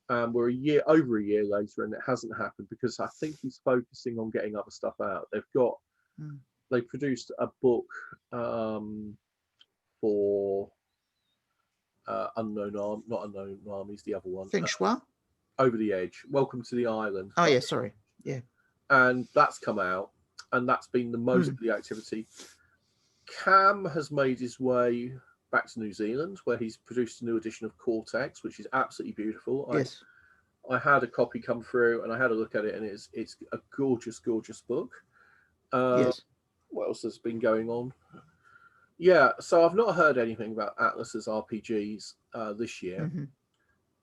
We're over a year later, and it hasn't happened because I think he's focusing on getting other stuff out. They produced a book for not Unknown Armies, the other one. Feng Shui? Over the Edge. Welcome to the Island. Oh, yeah, sorry. Yeah. And that's come out, and that's been the most of the activity. Cam has made his way back to New Zealand, where he's produced a new edition of Cortex, which is absolutely beautiful. Yes. I had a copy come through, and I had a look at it, and it's a gorgeous, gorgeous book. Yes. What else has been going on? Yeah, so I've not heard anything about Atlas's RPGs this year,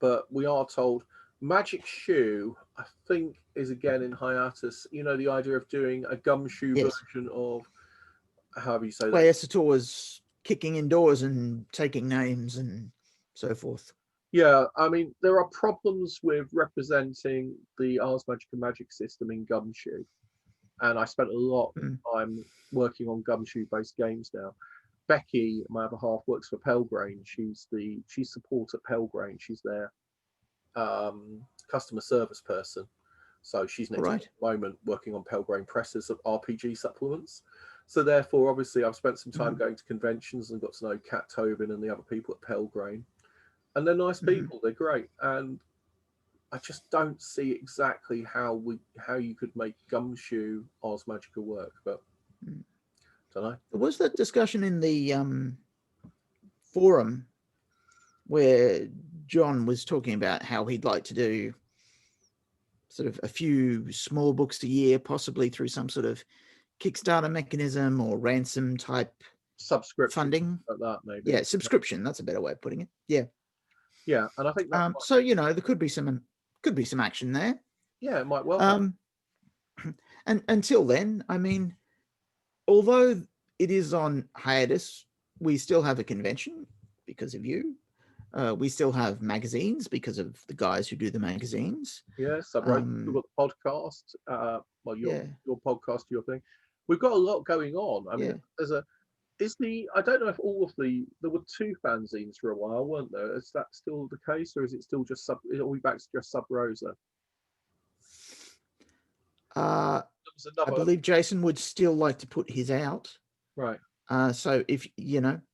but we are told Magic Shoe, I think, is again in hiatus. You know, the idea of doing a gumshoe version of, however you say that. Where Essator was kicking indoors and taking names and so forth. Yeah, I mean, there are problems with representing the Ars Magica magic system in gumshoe. And I spent a lot of time working on gumshoe-based games now. Becky, my other half, works for Pelgrane. She's support at Pelgrane. She's their customer service person. So she's next at the moment working on Pelgrane presses of RPG supplements. So therefore, obviously, I've spent some time going to conventions and got to know Kat Tobin and the other people at Pelgrane. And they're nice people. They're great. And I just don't see exactly how you could make gumshoe Ars Magica work, but don't know. There was that discussion in the forum where John was talking about how he'd like to do sort of a few small books a year, possibly through some sort of Kickstarter mechanism or ransom type subscription funding. Like that, maybe. Yeah, subscription. That's a better way of putting it. Yeah. Yeah, and I think that so there could be some action there. Yeah, it might well. And until then, I mean, although it is on hiatus, we still have a convention because of you. We still have magazines because of the guys who do the magazines. Yes, we've got the podcast. Your podcast, your thing. We've got a lot going on. I mean, I don't know if there were 2 fanzines for a while, weren't there? Is that still the case, or is it still just are we back to just Sub Rosa? I believe Jason would still like to put his out. Right. So if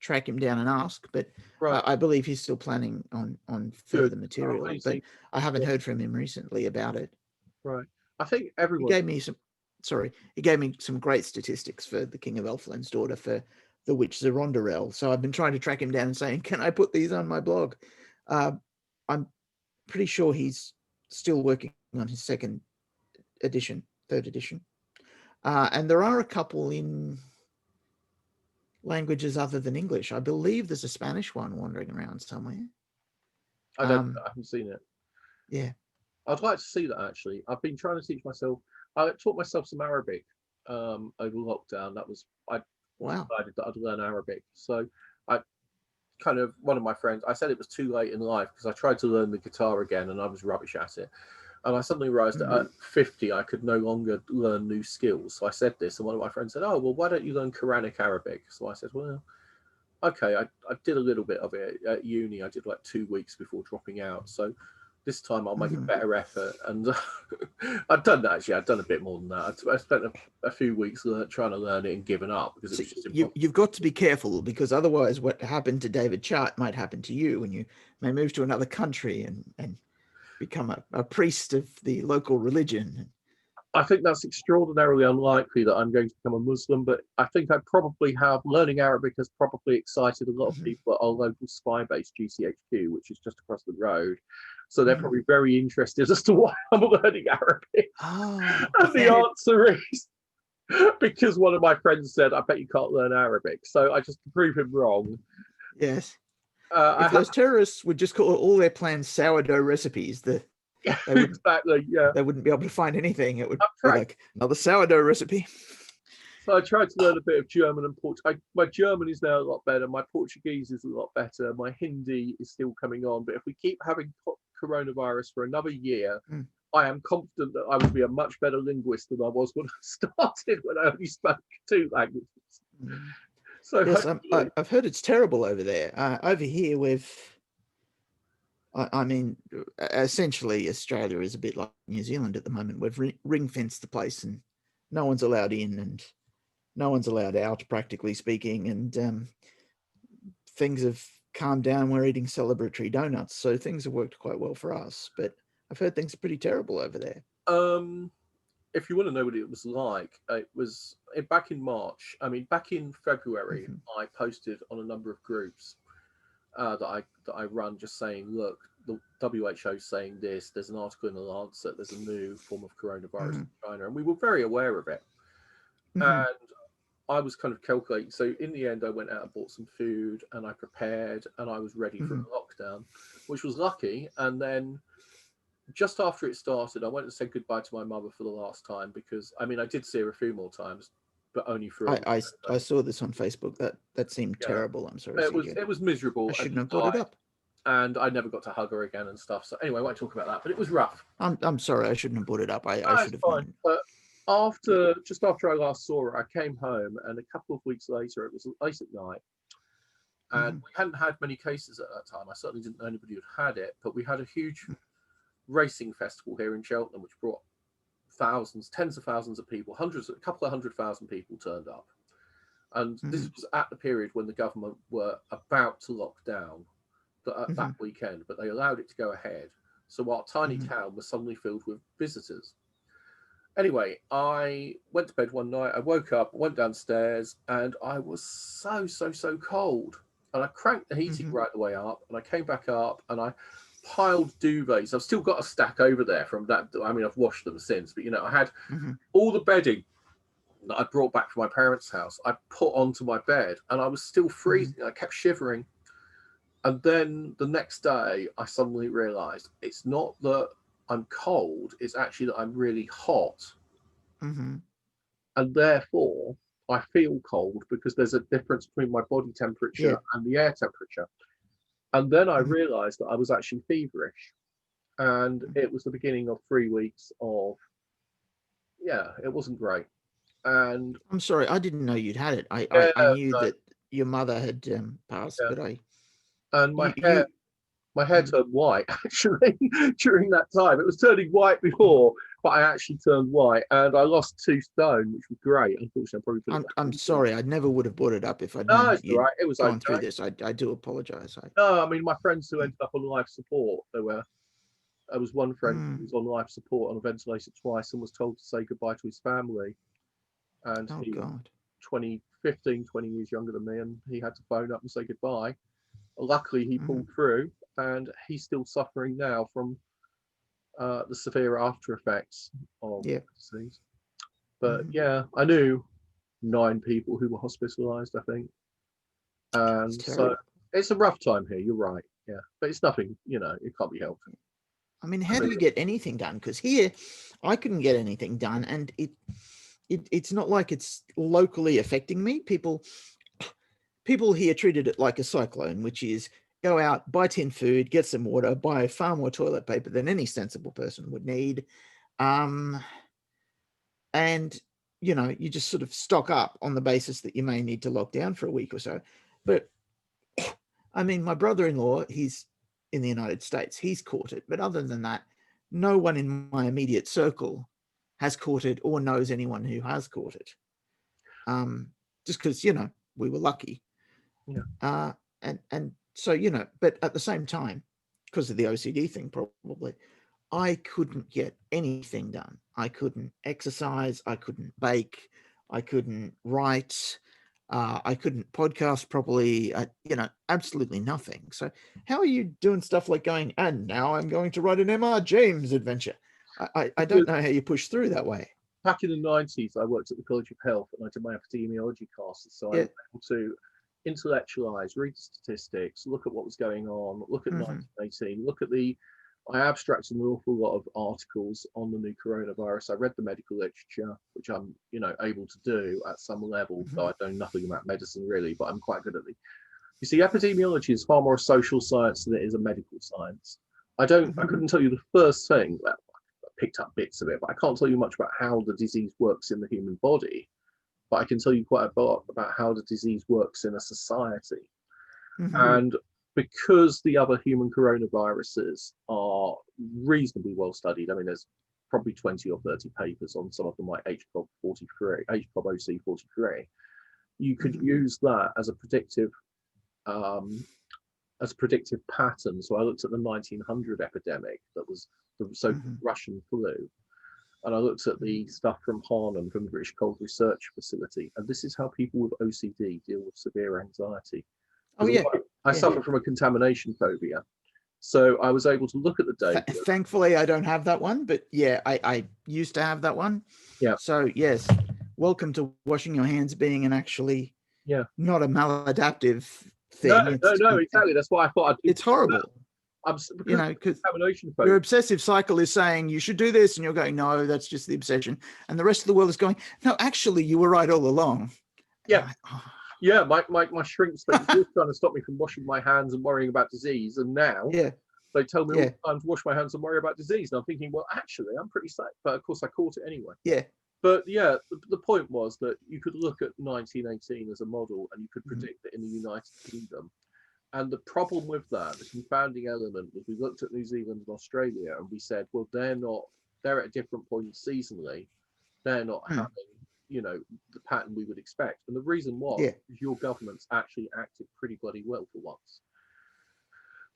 track him down and ask, but I believe he's still planning on further material. But I haven't heard from him recently about it. Right. I think everyone he gave me some great statistics for the King of Elfland's Daughter for the Witch Zerondarel. So I've been trying to track him down and saying, can I put these on my blog? I'm pretty sure he's still working on his 3rd edition. And there are a couple in languages other than English. I believe there's a Spanish one wandering around somewhere. I haven't seen it. Yeah. I'd like to see that, actually. I've been trying to teach myself. I taught myself some Arabic over lockdown. I decided that I'd learn Arabic. So one of my friends, I said it was too late in life because I tried to learn the guitar again and I was rubbish at it. And I suddenly realized that at 50, I could no longer learn new skills. So I said this, and one of my friends said, oh, well, why don't you learn Quranic Arabic? So I said, well, okay, I did a little bit of it at uni. I did like 2 weeks before dropping out. So this time I'll make a better effort. And I've done that, actually. I've done a bit more than that. I spent a few weeks trying to learn it and given up because it was just impossible. You've got to be careful, because otherwise what happened to David Chart might happen to you, and you may move to another country and become a priest of the local religion. I think that's extraordinarily unlikely that I'm going to become a Muslim, but I think I probably have. Learning Arabic has probably excited a lot of people at our local spy base, GCHQ, which is just across the road. So they're probably very interested as to why I'm learning Arabic. Oh, and the answer is because one of my friends said, "I bet you can't learn Arabic." So I just to prove him wrong. Yes. I If those terrorists would just call all their plans sourdough recipes, they wouldn't exactly, yeah. they wouldn't be able to find anything. It would I'm be trying. like another sourdough recipe. So I tried to learn a bit of German and Portuguese. My German is now a lot better. My Portuguese is a lot better. My Hindi is still coming on. But if we keep having coronavirus for another year, I am confident that I will be a much better linguist than I was when I started, when I only spoke 2 languages. So yes, I've heard it's terrible over there. Over here, I mean, essentially, Australia is a bit like New Zealand at the moment. We've ring fenced the place, and no one's allowed in, and no one's allowed out, practically speaking. And things have calmed down. We're eating celebratory donuts, so things have worked quite well for us. But I've heard things are pretty terrible over there. If you want to know what it was like, it was back in March. I mean, back in February, I posted on a number of groups that I run, just saying, look, the WHO is saying this. There's an article in the Lancet. There's a new form of coronavirus in China, and we were very aware of it. And I was kind of calculating. So in the end, I went out and bought some food, and I prepared, and I was ready for a lockdown, which was lucky. And then just after it started, I went and said goodbye to my mother for the last time, because I mean, I did see her a few more times, but only for I saw this on Facebook. That seemed terrible. I'm sorry. It was miserable. I shouldn't have brought it up. And I never got to hug her again and stuff. So anyway, I won't talk about that. But it was rough. I'm sorry. I shouldn't have brought it up. I should have fine. But just after I last saw her, I came home, and a couple of weeks later, it was late at night, and we hadn't had many cases at that time. I certainly didn't know anybody who'd had it, but we had a huge racing festival here in Cheltenham, which brought thousands, tens of thousands of people, a couple of 100,000 people turned up. And this was at the period when the government were about to lock down that weekend, but they allowed it to go ahead. So our tiny town was suddenly filled with visitors. Anyway, I went to bed one night, I woke up, went downstairs, and I was so cold. And I cranked the heating right the way up, and I came back up, and I piled duvets. I've still got a stack over there from that. I mean, I've washed them since, but I had all the bedding that I brought back from my parents' house. I put onto my bed, and I was still freezing. I kept shivering. And then the next day, I suddenly realized it's not that I'm cold, it's actually that I'm really hot. And therefore, I feel cold because there's a difference between my body temperature and the air temperature. And then I realized that I was actually feverish. And it was the beginning of 3 weeks of, it wasn't great. And I'm sorry, I didn't know you'd had it. I knew that your mother had passed, but my hair turned white actually during that time. It was turning white before, but I actually turned white, and I lost 2 stone, which was great. Unfortunately, I'm sorry. I never would have brought it up if I'd known that you'd It was gone through this. I do apologize. No, I mean, my friends who ended up on life support, there was one friend who was on life support on a ventilator twice and was told to say goodbye to his family. And he was 20 years younger than me, and he had to phone up and say goodbye. Luckily, he pulled through, and he's still suffering now from the severe after effects of the disease. But I knew 9 people who were hospitalized, I think. And so it's a rough time here, you're right. Yeah, but it's nothing, it can't be helped. I mean, how do you get anything done? Because here, I couldn't get anything done, and it's not like it's locally affecting me. People here treated it like a cyclone, which is go out, buy tin food, get some water, buy far more toilet paper than any sensible person would need. And, you just sort of stock up on the basis that you may need to lock down for a week or so. But, I mean, my brother-in-law, he's in the United States. He's caught it. But other than that, no one in my immediate circle has caught it or knows anyone who has caught it. Just because, we were lucky. And so, but at the same time, because of the OCD thing, probably, I couldn't get anything done. I couldn't exercise. I couldn't bake. I couldn't write. I couldn't podcast properly. Absolutely nothing. So how are you doing stuff like going, and now I'm going to write an M.R. James adventure? I don't know how you push through that way. back in the 90s, I worked at the College of Health and I did my epidemiology classes. So I was able to intellectualize, read statistics, look at what was going on, look at 1918, look at I abstracted an awful lot of articles on the new coronavirus. I read the medical literature, which I'm, able to do at some level, though I know nothing about medicine really, but I'm quite good at it. You see, epidemiology is far more a social science than it is a medical science. I couldn't tell you the first thing. Well, I picked up bits of it, but I can't tell you much about how the disease works in the human body. But I can tell you quite a lot about how the disease works in a society. And because the other human coronaviruses are reasonably well studied, I mean, there's probably 20 or 30 papers on some of them, like HCOV-OC43. You could use that as a predictive pattern. So I looked at the 1900 epidemic that was the so-called Russian flu. And I looked at the stuff from Harlem, from the British Cold Research Facility. And this is how people with OCD deal with severe anxiety. Oh, yeah. I suffer from a contamination phobia. So I was able to look at the data. Thankfully, I don't have that one. But yeah, I used to have that one. Yeah. So yes, welcome to washing your hands being an actually not a maladaptive thing. No, exactly. That's why I thought it's horrible. Because your obsessive cycle is saying you should do this, and you're going, no, that's just the obsession, and the rest of the world is going, no, actually, you were right all along. Yeah, my shrinks were trying to stop me from washing my hands and worrying about disease, and now they tell me all the time to wash my hands and worry about disease, and I'm thinking, well, actually, I'm pretty safe, but of course, I caught it anyway. But the point was that you could look at 1918 as a model, and you could predict it in the United Kingdom. And the problem with that, the confounding element, was we looked at New Zealand and Australia and we said, well, they're at a different point seasonally. They're not having, the pattern we would expect. And the reason was your governments actually acted pretty bloody well for once.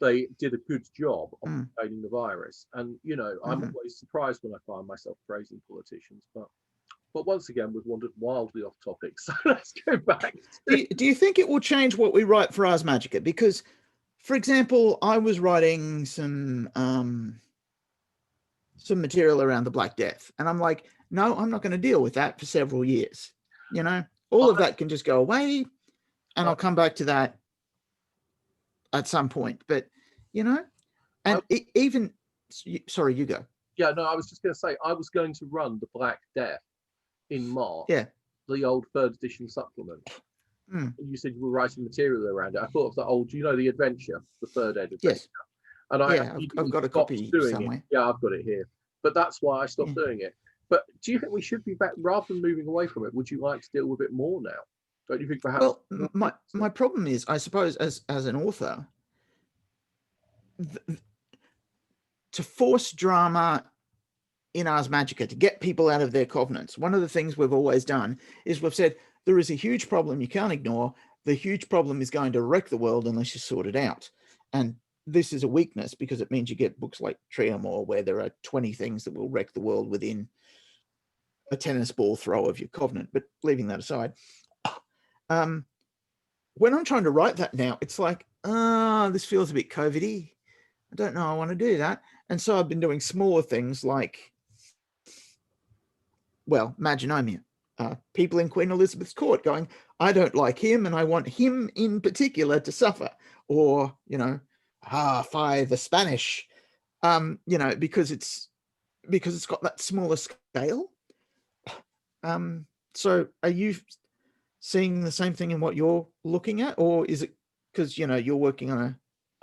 They did a good job of containing the virus. And, I'm always surprised when I find myself praising politicians, but once again, we've wandered wildly off topic. So let's go back. Do you think it will change what we write for Ars Magica? Because, for example, I was writing some material around the Black Death, and I'm like, no, I'm not going to deal with that for several years. All of that can just go away, and I'll come back to that at some point. But, and even, sorry, you go. Yeah, no, I was just going to say, I was going to run the Black Death in March, the old 3rd edition supplement. You said you were writing material around it. I thought of the old, the Adventure, the 3rd edition. Yes. And I've got a copy somewhere. It. Yeah, I've got it here. But that's why I stopped doing it. But do you think we should be back, rather than moving away from it, would you like to deal with it more now? Don't you think perhaps? Well, my problem is, I suppose, as an author, to force drama in Ars Magica, to get people out of their covenants, one of the things we've always done is we've said there is a huge problem you can't ignore. The huge problem is going to wreck the world unless you sort it out. And this is a weakness because it means you get books like Triamore where there are 20 things that will wreck the world within a tennis ball throw of your covenant. But leaving that aside, when I'm trying to write that now, it's like, this feels a bit COVID-y. I don't know I want to do that. And so I've been doing smaller things like, Magonomia. People in Queen Elizabeth's court going, I don't like him and I want him in particular to suffer. Or, Fie the Spanish, because it's got that smaller scale. So are you seeing the same thing in what you're looking at? Or is it because, you're working on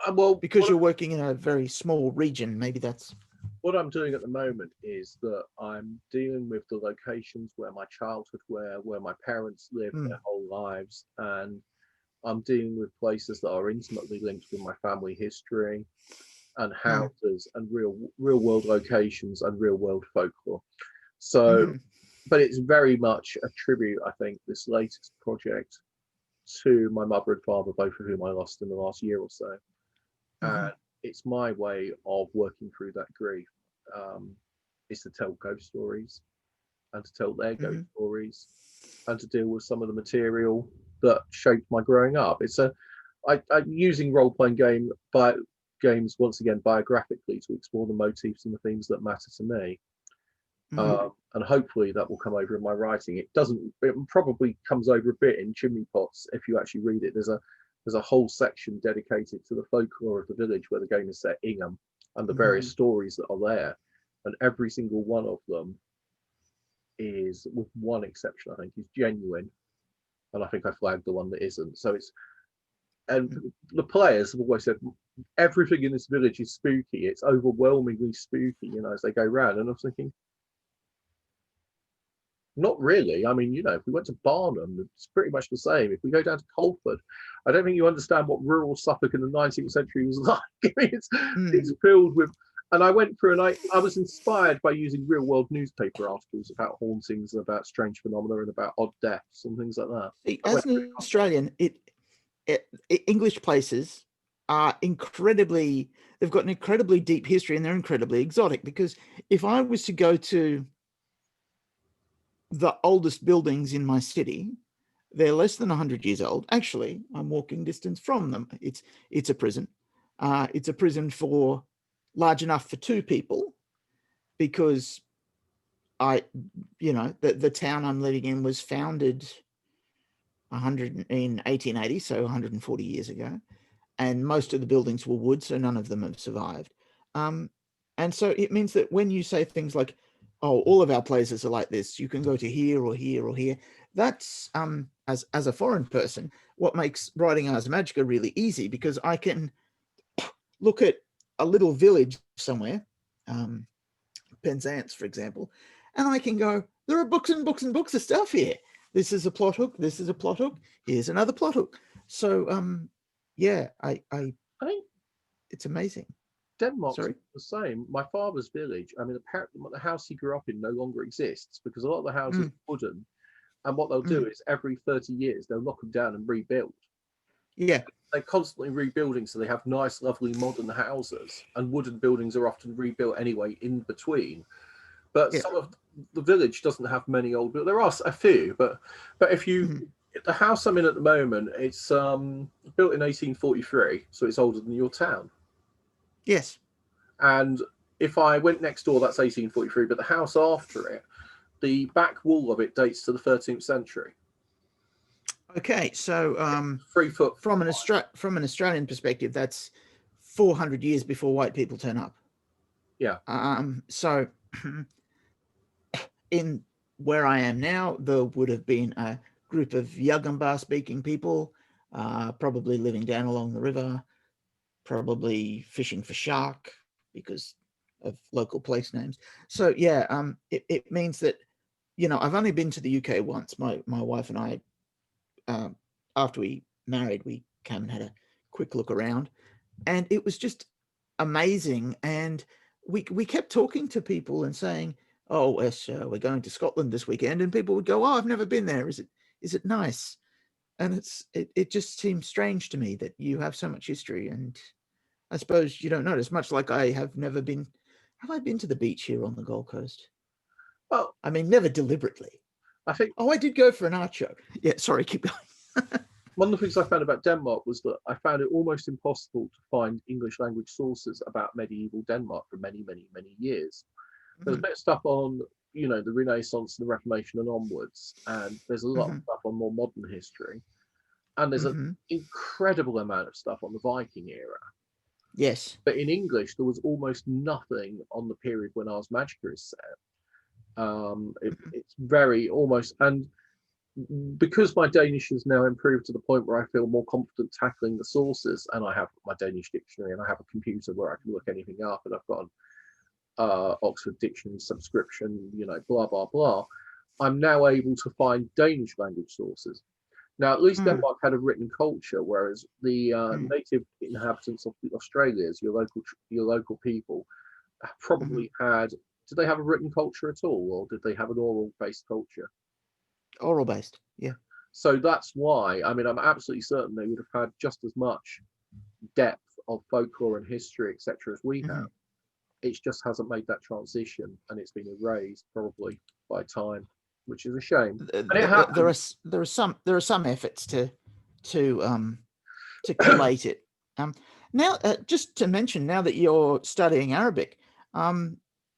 you're working in a very small region, maybe that's... What I'm doing at the moment is that I'm dealing with the locations where my childhood were, where my parents lived their whole lives, and I'm dealing with places that are intimately linked with my family history and houses and real world locations and real world folklore. So, but it's very much a tribute, I think, this latest project to my mother and father, both of whom I lost in the last year or so. And it's my way of working through that grief. Is to tell ghost stories and to tell their ghost stories and to deal with some of the material that shaped my growing up. I'm using role-playing games once again biographically to explore the motifs and the themes that matter to me. And hopefully that will come over in my writing. It doesn't. It probably comes over a bit in Chimney Pots if you actually read it. There's a whole section dedicated to the folklore of the village where the game is set, Ingham, and the various stories that are there. And every single one of them is, with one exception, I think, is genuine. And I think I flagged the one that isn't. So it's, and the players have always said everything in this village is spooky. It's overwhelmingly spooky, as they go around. And I was thinking, not really. I mean, if we went to Barnum, it's pretty much the same. If we go down to Colford, I don't think you understand what rural Suffolk in the 19th century was like. I mean, it's filled with, and I went through and I was inspired by using real world newspaper articles about hauntings and about strange phenomena and about odd deaths and things like that. As an Australian, English places are incredibly, they've got an incredibly deep history and they're incredibly exotic, because if I was to go to the oldest buildings in my city, they're less than 100 years old. Actually, I'm walking distance from them. It's a prison. It's a prison for large enough for two people, because the town I'm living in was founded in 1880, so 140 years ago, and most of the buildings were wood, so none of them have survived. And so it means that when you say things like, oh, all of our places are like this, you can go to here or here or here, that's, as a foreign person, what makes writing Ars Magica really easy, because I can look at a little village somewhere, Penzance, for example, and I can go, there are books and books and books of stuff here. This is a plot hook. This is a plot hook. Here's another plot hook. So, I think it's amazing. Denmark's the same. My father's village, I mean, apparently the house he grew up in no longer exists, because a lot of the houses are wooden. And what they'll do is every 30 years, they'll knock them down and rebuild. Yeah. They're constantly rebuilding, so they have nice, lovely modern houses. And wooden buildings are often rebuilt anyway in between. But some of the village doesn't have many old buildings. There are a few, but if you... The house I'm in at the moment, it's built in 1843, so it's older than your town. Yes. And if I went next door, that's 1843, but the house after it, the back wall of it dates to the 13th century. Okay, so 3 foot from an Australian perspective, that's 400 years before white people turn up. Yeah. So in where I am now, there would have been a group of Yugambeh speaking people, probably living down along the river, probably fishing for shark because of local place names. So yeah, it means that, I've only been to the UK once. My wife and I, after we married, we came and had a quick look around, and it was just amazing. And we kept talking to people and saying, oh, yes, we're going to Scotland this weekend, and people would go, oh, I've never been there. Is it nice? And it just seems strange to me that you have so much history, and I suppose you don't notice, much like I have never been. Have I been to the beach here on the Gold Coast? Well, I mean, never deliberately. I think. Oh, I did go for an art show. Yeah, sorry, keep going. One of the things I found about Denmark was that I found it almost impossible to find English language sources about medieval Denmark for many, many, many years. There's a bit of stuff on, the Renaissance and the Reformation and onwards, and there's a lot of stuff on more modern history, and there's an incredible amount of stuff on the Viking era. Yes. But in English, there was almost nothing on the period when Ars Magica is set. It's very almost, and because my Danish has now improved to the point where I feel more confident tackling the sources, and I have my Danish dictionary and I have a computer where I can look anything up, and I've got an Oxford Dictionary subscription, blah, blah, blah. I'm now able to find Danish language sources. Now, at least Denmark had a written culture, whereas the native inhabitants of the Australias, your local people, probably had. Did they have a written culture at all, or did they have an oral-based culture? Oral-based, yeah. So that's why. I mean, I'm absolutely certain they would have had just as much depth of folklore and history, etc., as we have. It just hasn't made that transition, and it's been erased probably by time, which is a shame. There are some efforts to collate it. Now, just to mention, now that you're studying Arabic,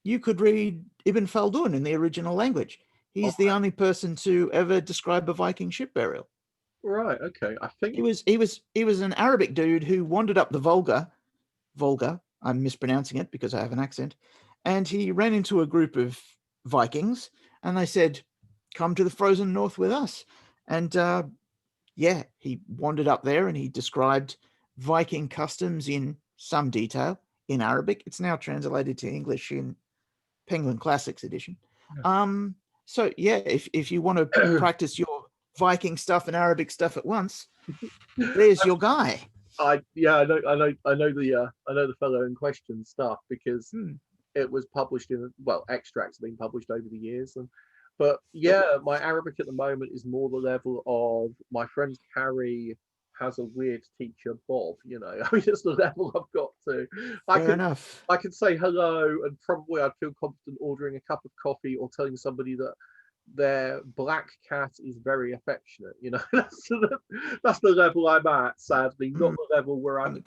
you could read Ibn Khaldun in the original language. He's the only person to ever describe a Viking ship burial. Right. Okay. I think He was an Arabic dude who wandered up the Volga. I'm mispronouncing it because I have an accent. And he ran into a group of Vikings, and they said, "Come to the frozen north with us." And he wandered up there and he described Viking customs in some detail in Arabic. It's now translated to English in Penguin Classics edition. So yeah, if you want to practice your Viking stuff and Arabic stuff at once, there's your guy. I know the fellow in question stuff because it was published in extracts have been published over the years, but my Arabic at the moment is more the level of my friend Harry has a weird teacher Bob. I mean, it's the level I've got to. Fair enough. I could say hello and probably I'd feel confident ordering a cup of coffee or telling somebody that their black cat is very affectionate. That's the level I'm at, sadly, not the level where I'm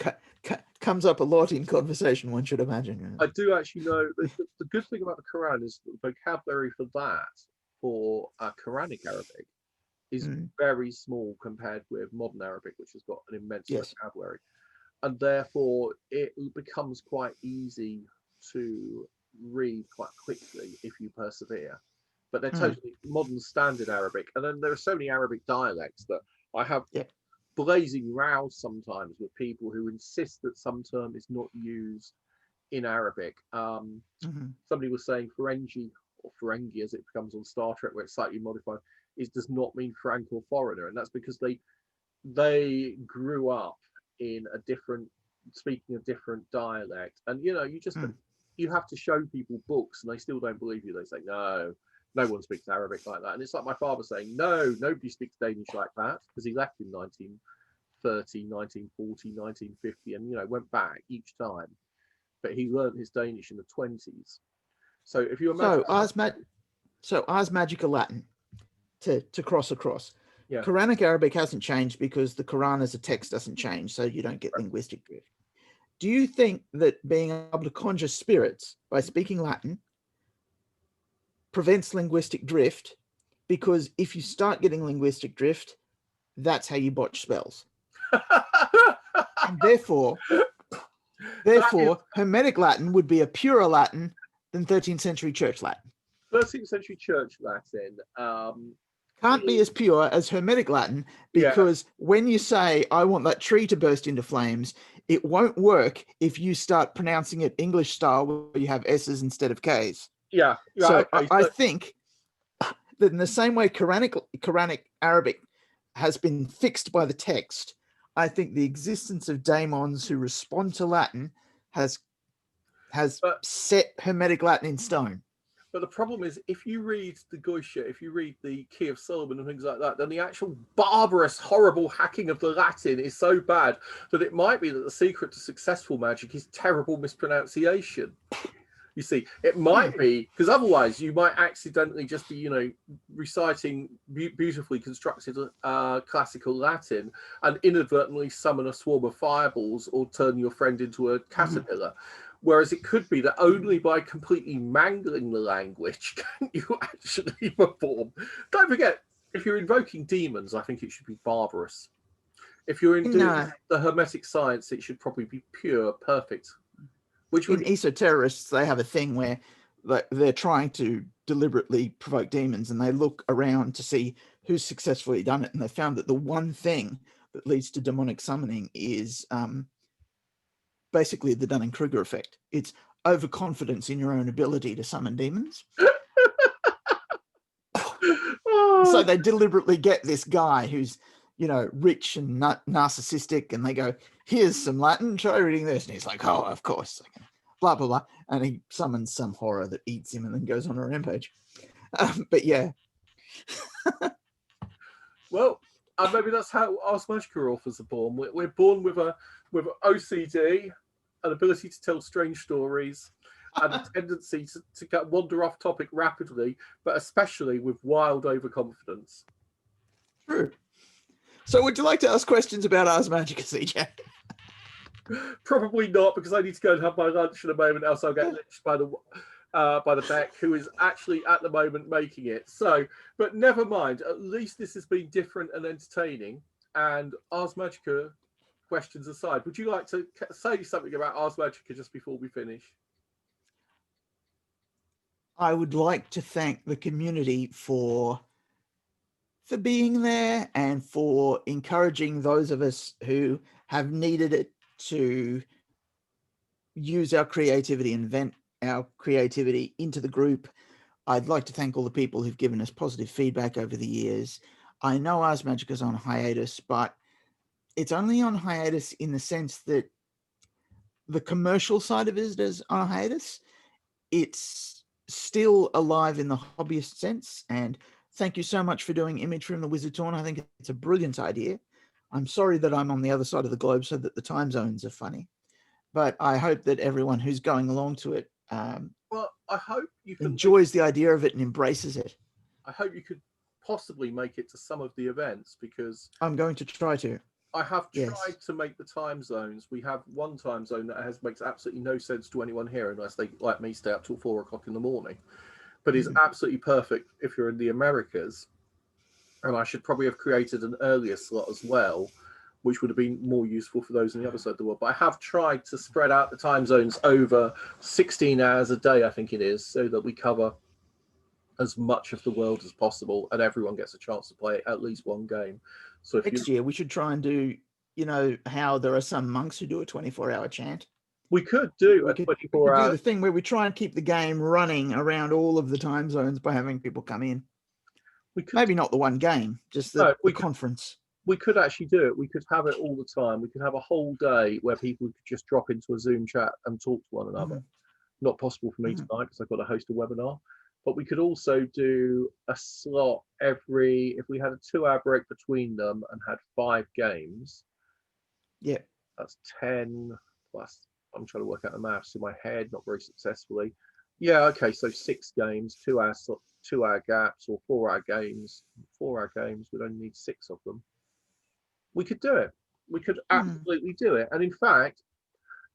comes up a lot in conversation, one should imagine. I do actually know the good thing about the Quran is the vocabulary for Quranic Arabic is very small compared with modern Arabic, which has got an immense vocabulary, and therefore it becomes quite easy to read quite quickly if you persevere. But they're totally modern standard Arabic. And then there are so many Arabic dialects that I have blazing rows sometimes with people who insist that some term is not used in Arabic. Somebody was saying Ferengi or Ferengi as it becomes on Star Trek, where it's slightly modified, does not mean Frank or foreigner. And that's because they grew up in speaking a different dialect. And, you have to show people books and they still don't believe you. They say, no one speaks Arabic like that. And it's like my father saying, no, nobody speaks Danish like that, because he left in 1930, 1940, 1950, and, went back each time. But he learned his Danish in the 20s. So if you imagine... So Ars Magica Latin, to cross across. Yeah. Quranic Arabic hasn't changed because the Quran as a text doesn't change, so you don't get linguistic drift. Do you think that being able to conjure spirits by speaking Latin prevents linguistic drift? Because if you start getting linguistic drift, that's how you botch spells. And therefore, Hermetic Latin would be a purer Latin than 13th century Church Latin. 13th century Church Latin can't be as pure as Hermetic Latin, because when you say, I want that tree to burst into flames, it won't work if you start pronouncing it English style where you have S's instead of K's. Yeah. So okay. I think that in the same way Quranic Arabic has been fixed by the text, I think the existence of daemons who respond to Latin has set Hermetic Latin in stone. But the problem is, if you read the Goisha, if you read the Key of Solomon and things like that, then the actual barbarous, horrible hacking of the Latin is so bad that it might be that the secret to successful magic is terrible mispronunciation. You see, it might be, because otherwise you might accidentally just be, reciting beautifully constructed classical Latin and inadvertently summon a swarm of fireballs or turn your friend into a caterpillar. Whereas it could be that only by completely mangling the language can you actually perform. Don't forget, if you're invoking demons, I think it should be barbarous. If you're doing the Hermetic science, it should probably be pure, perfect. In esoterists, they have a thing where they're trying to deliberately provoke demons, and they look around to see who's successfully done it, and they found that the one thing that leads to demonic summoning is basically the Dunning-Kruger effect. It's overconfidence in your own ability to summon demons. So they deliberately get this guy who's, rich and narcissistic, and they go, here's some Latin, try reading this. And he's like, oh, of course. Blah, blah, blah. And he summons some horror that eats him and then goes on a rampage. But yeah. Well, maybe that's how Ars Magica authors are born. We're born with OCD, an ability to tell strange stories, and a tendency to wander off topic rapidly, but especially with wild overconfidence. True. So would you like to ask questions about Ars Magica, CJ? Probably not, because I need to go and have my lunch in a moment, else I'll get lynched by the by the Beck, who is actually at the moment making it. So, but never mind. At least this has been different and entertaining. And Ars Magica questions aside, would you like to say something about Ars Magica just before we finish? I would like to thank the community for being there and for encouraging those of us who have needed it to use our creativity and vent our creativity into the group. I'd like to thank all the people who've given us positive feedback over the years. I know Ars Magica's on hiatus, but it's only on hiatus in the sense that the commercial side of it is on hiatus. It's still alive in the hobbyist sense. And thank you so much for doing Image from the Wizard Torn. I think it's a brilliant idea. I'm sorry that I'm on the other side of the globe so that the time zones are funny. But I hope that everyone who's going along to it well, I hope you can enjoys the idea of it and embraces it. I hope you could possibly make it to some of the events, because I'm going to try to. I have tried to make the time zones. We have one time zone that makes absolutely no sense to anyone here unless they, like me, stay up till 4 o'clock in the morning. But is absolutely perfect if you're in the Americas. And I should probably have created an earlier slot as well, which would have been more useful for those on the other side of the world. But I have tried to spread out the time zones over 16 hours a day, I think it is, so that we cover as much of the world as possible and everyone gets a chance to play at least one game. So if next year we should try and do, you know, how there are some monks who do a 24-hour chant. We could do a 24-hour. Do the thing where we try and keep the game running around all of the time zones by having people come in. We could, maybe not the one game, just the conference. We could actually do it. We could have it all the time. We could have a whole day where people could just drop into a Zoom chat and talk to one another. Not possible for me tonight because I've got to host a webinar. But we could also do a slot if we had a 2-hour break between them and had 5 games. Yeah. That's 10 plus, I'm trying to work out the maths in my head, not very successfully. Yeah, okay, so 6 games, 2-hour gaps, or 4-hour games. 4-hour games, we'd only need 6 of them. We could do it. We could absolutely do it. And in fact,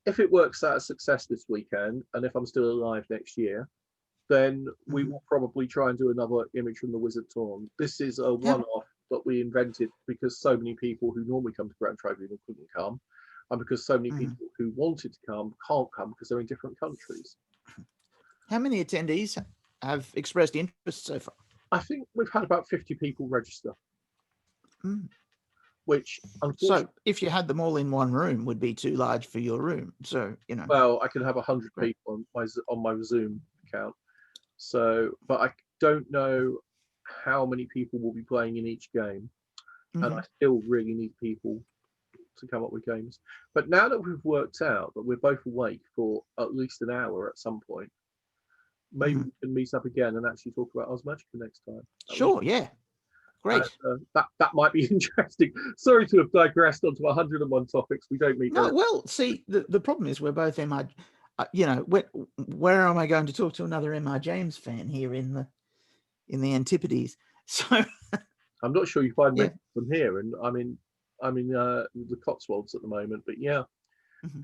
if it works out a success this weekend, and if I'm still alive next year, then we will probably try and do another Image from the Wizard Torn. This is a one-off that we invented because so many people who normally come to Grand Tribunal couldn't come, and because so many people who wanted to come can't come because they're in different countries. How many attendees have expressed interest so far? I think we've had about 50 people register. Which, so if you had them all in one room, would be too large for your room. So, you know. Well, I can have 100 people on my Zoom account. So, but I don't know how many people will be playing in each game, and I still really need people to come up with games. But now that we've worked out that we're both awake for at least an hour at some point, maybe we can meet up again and actually talk about Ars Magica next time. Sure, yeah. Great. That might be interesting. Sorry to have digressed onto 101 topics. We don't meet. No, well, see, the problem is we're both MR. You know, where am I going to talk to another MR James fan here in the Antipodes? So I'm not sure you find them here, and I'm in the Cotswolds at the moment. But yeah.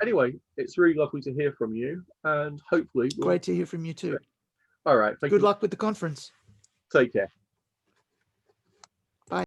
Anyway, it's really lovely to hear from you, and hopefully great to hear from you too. All right. Good luck with the conference. Take care.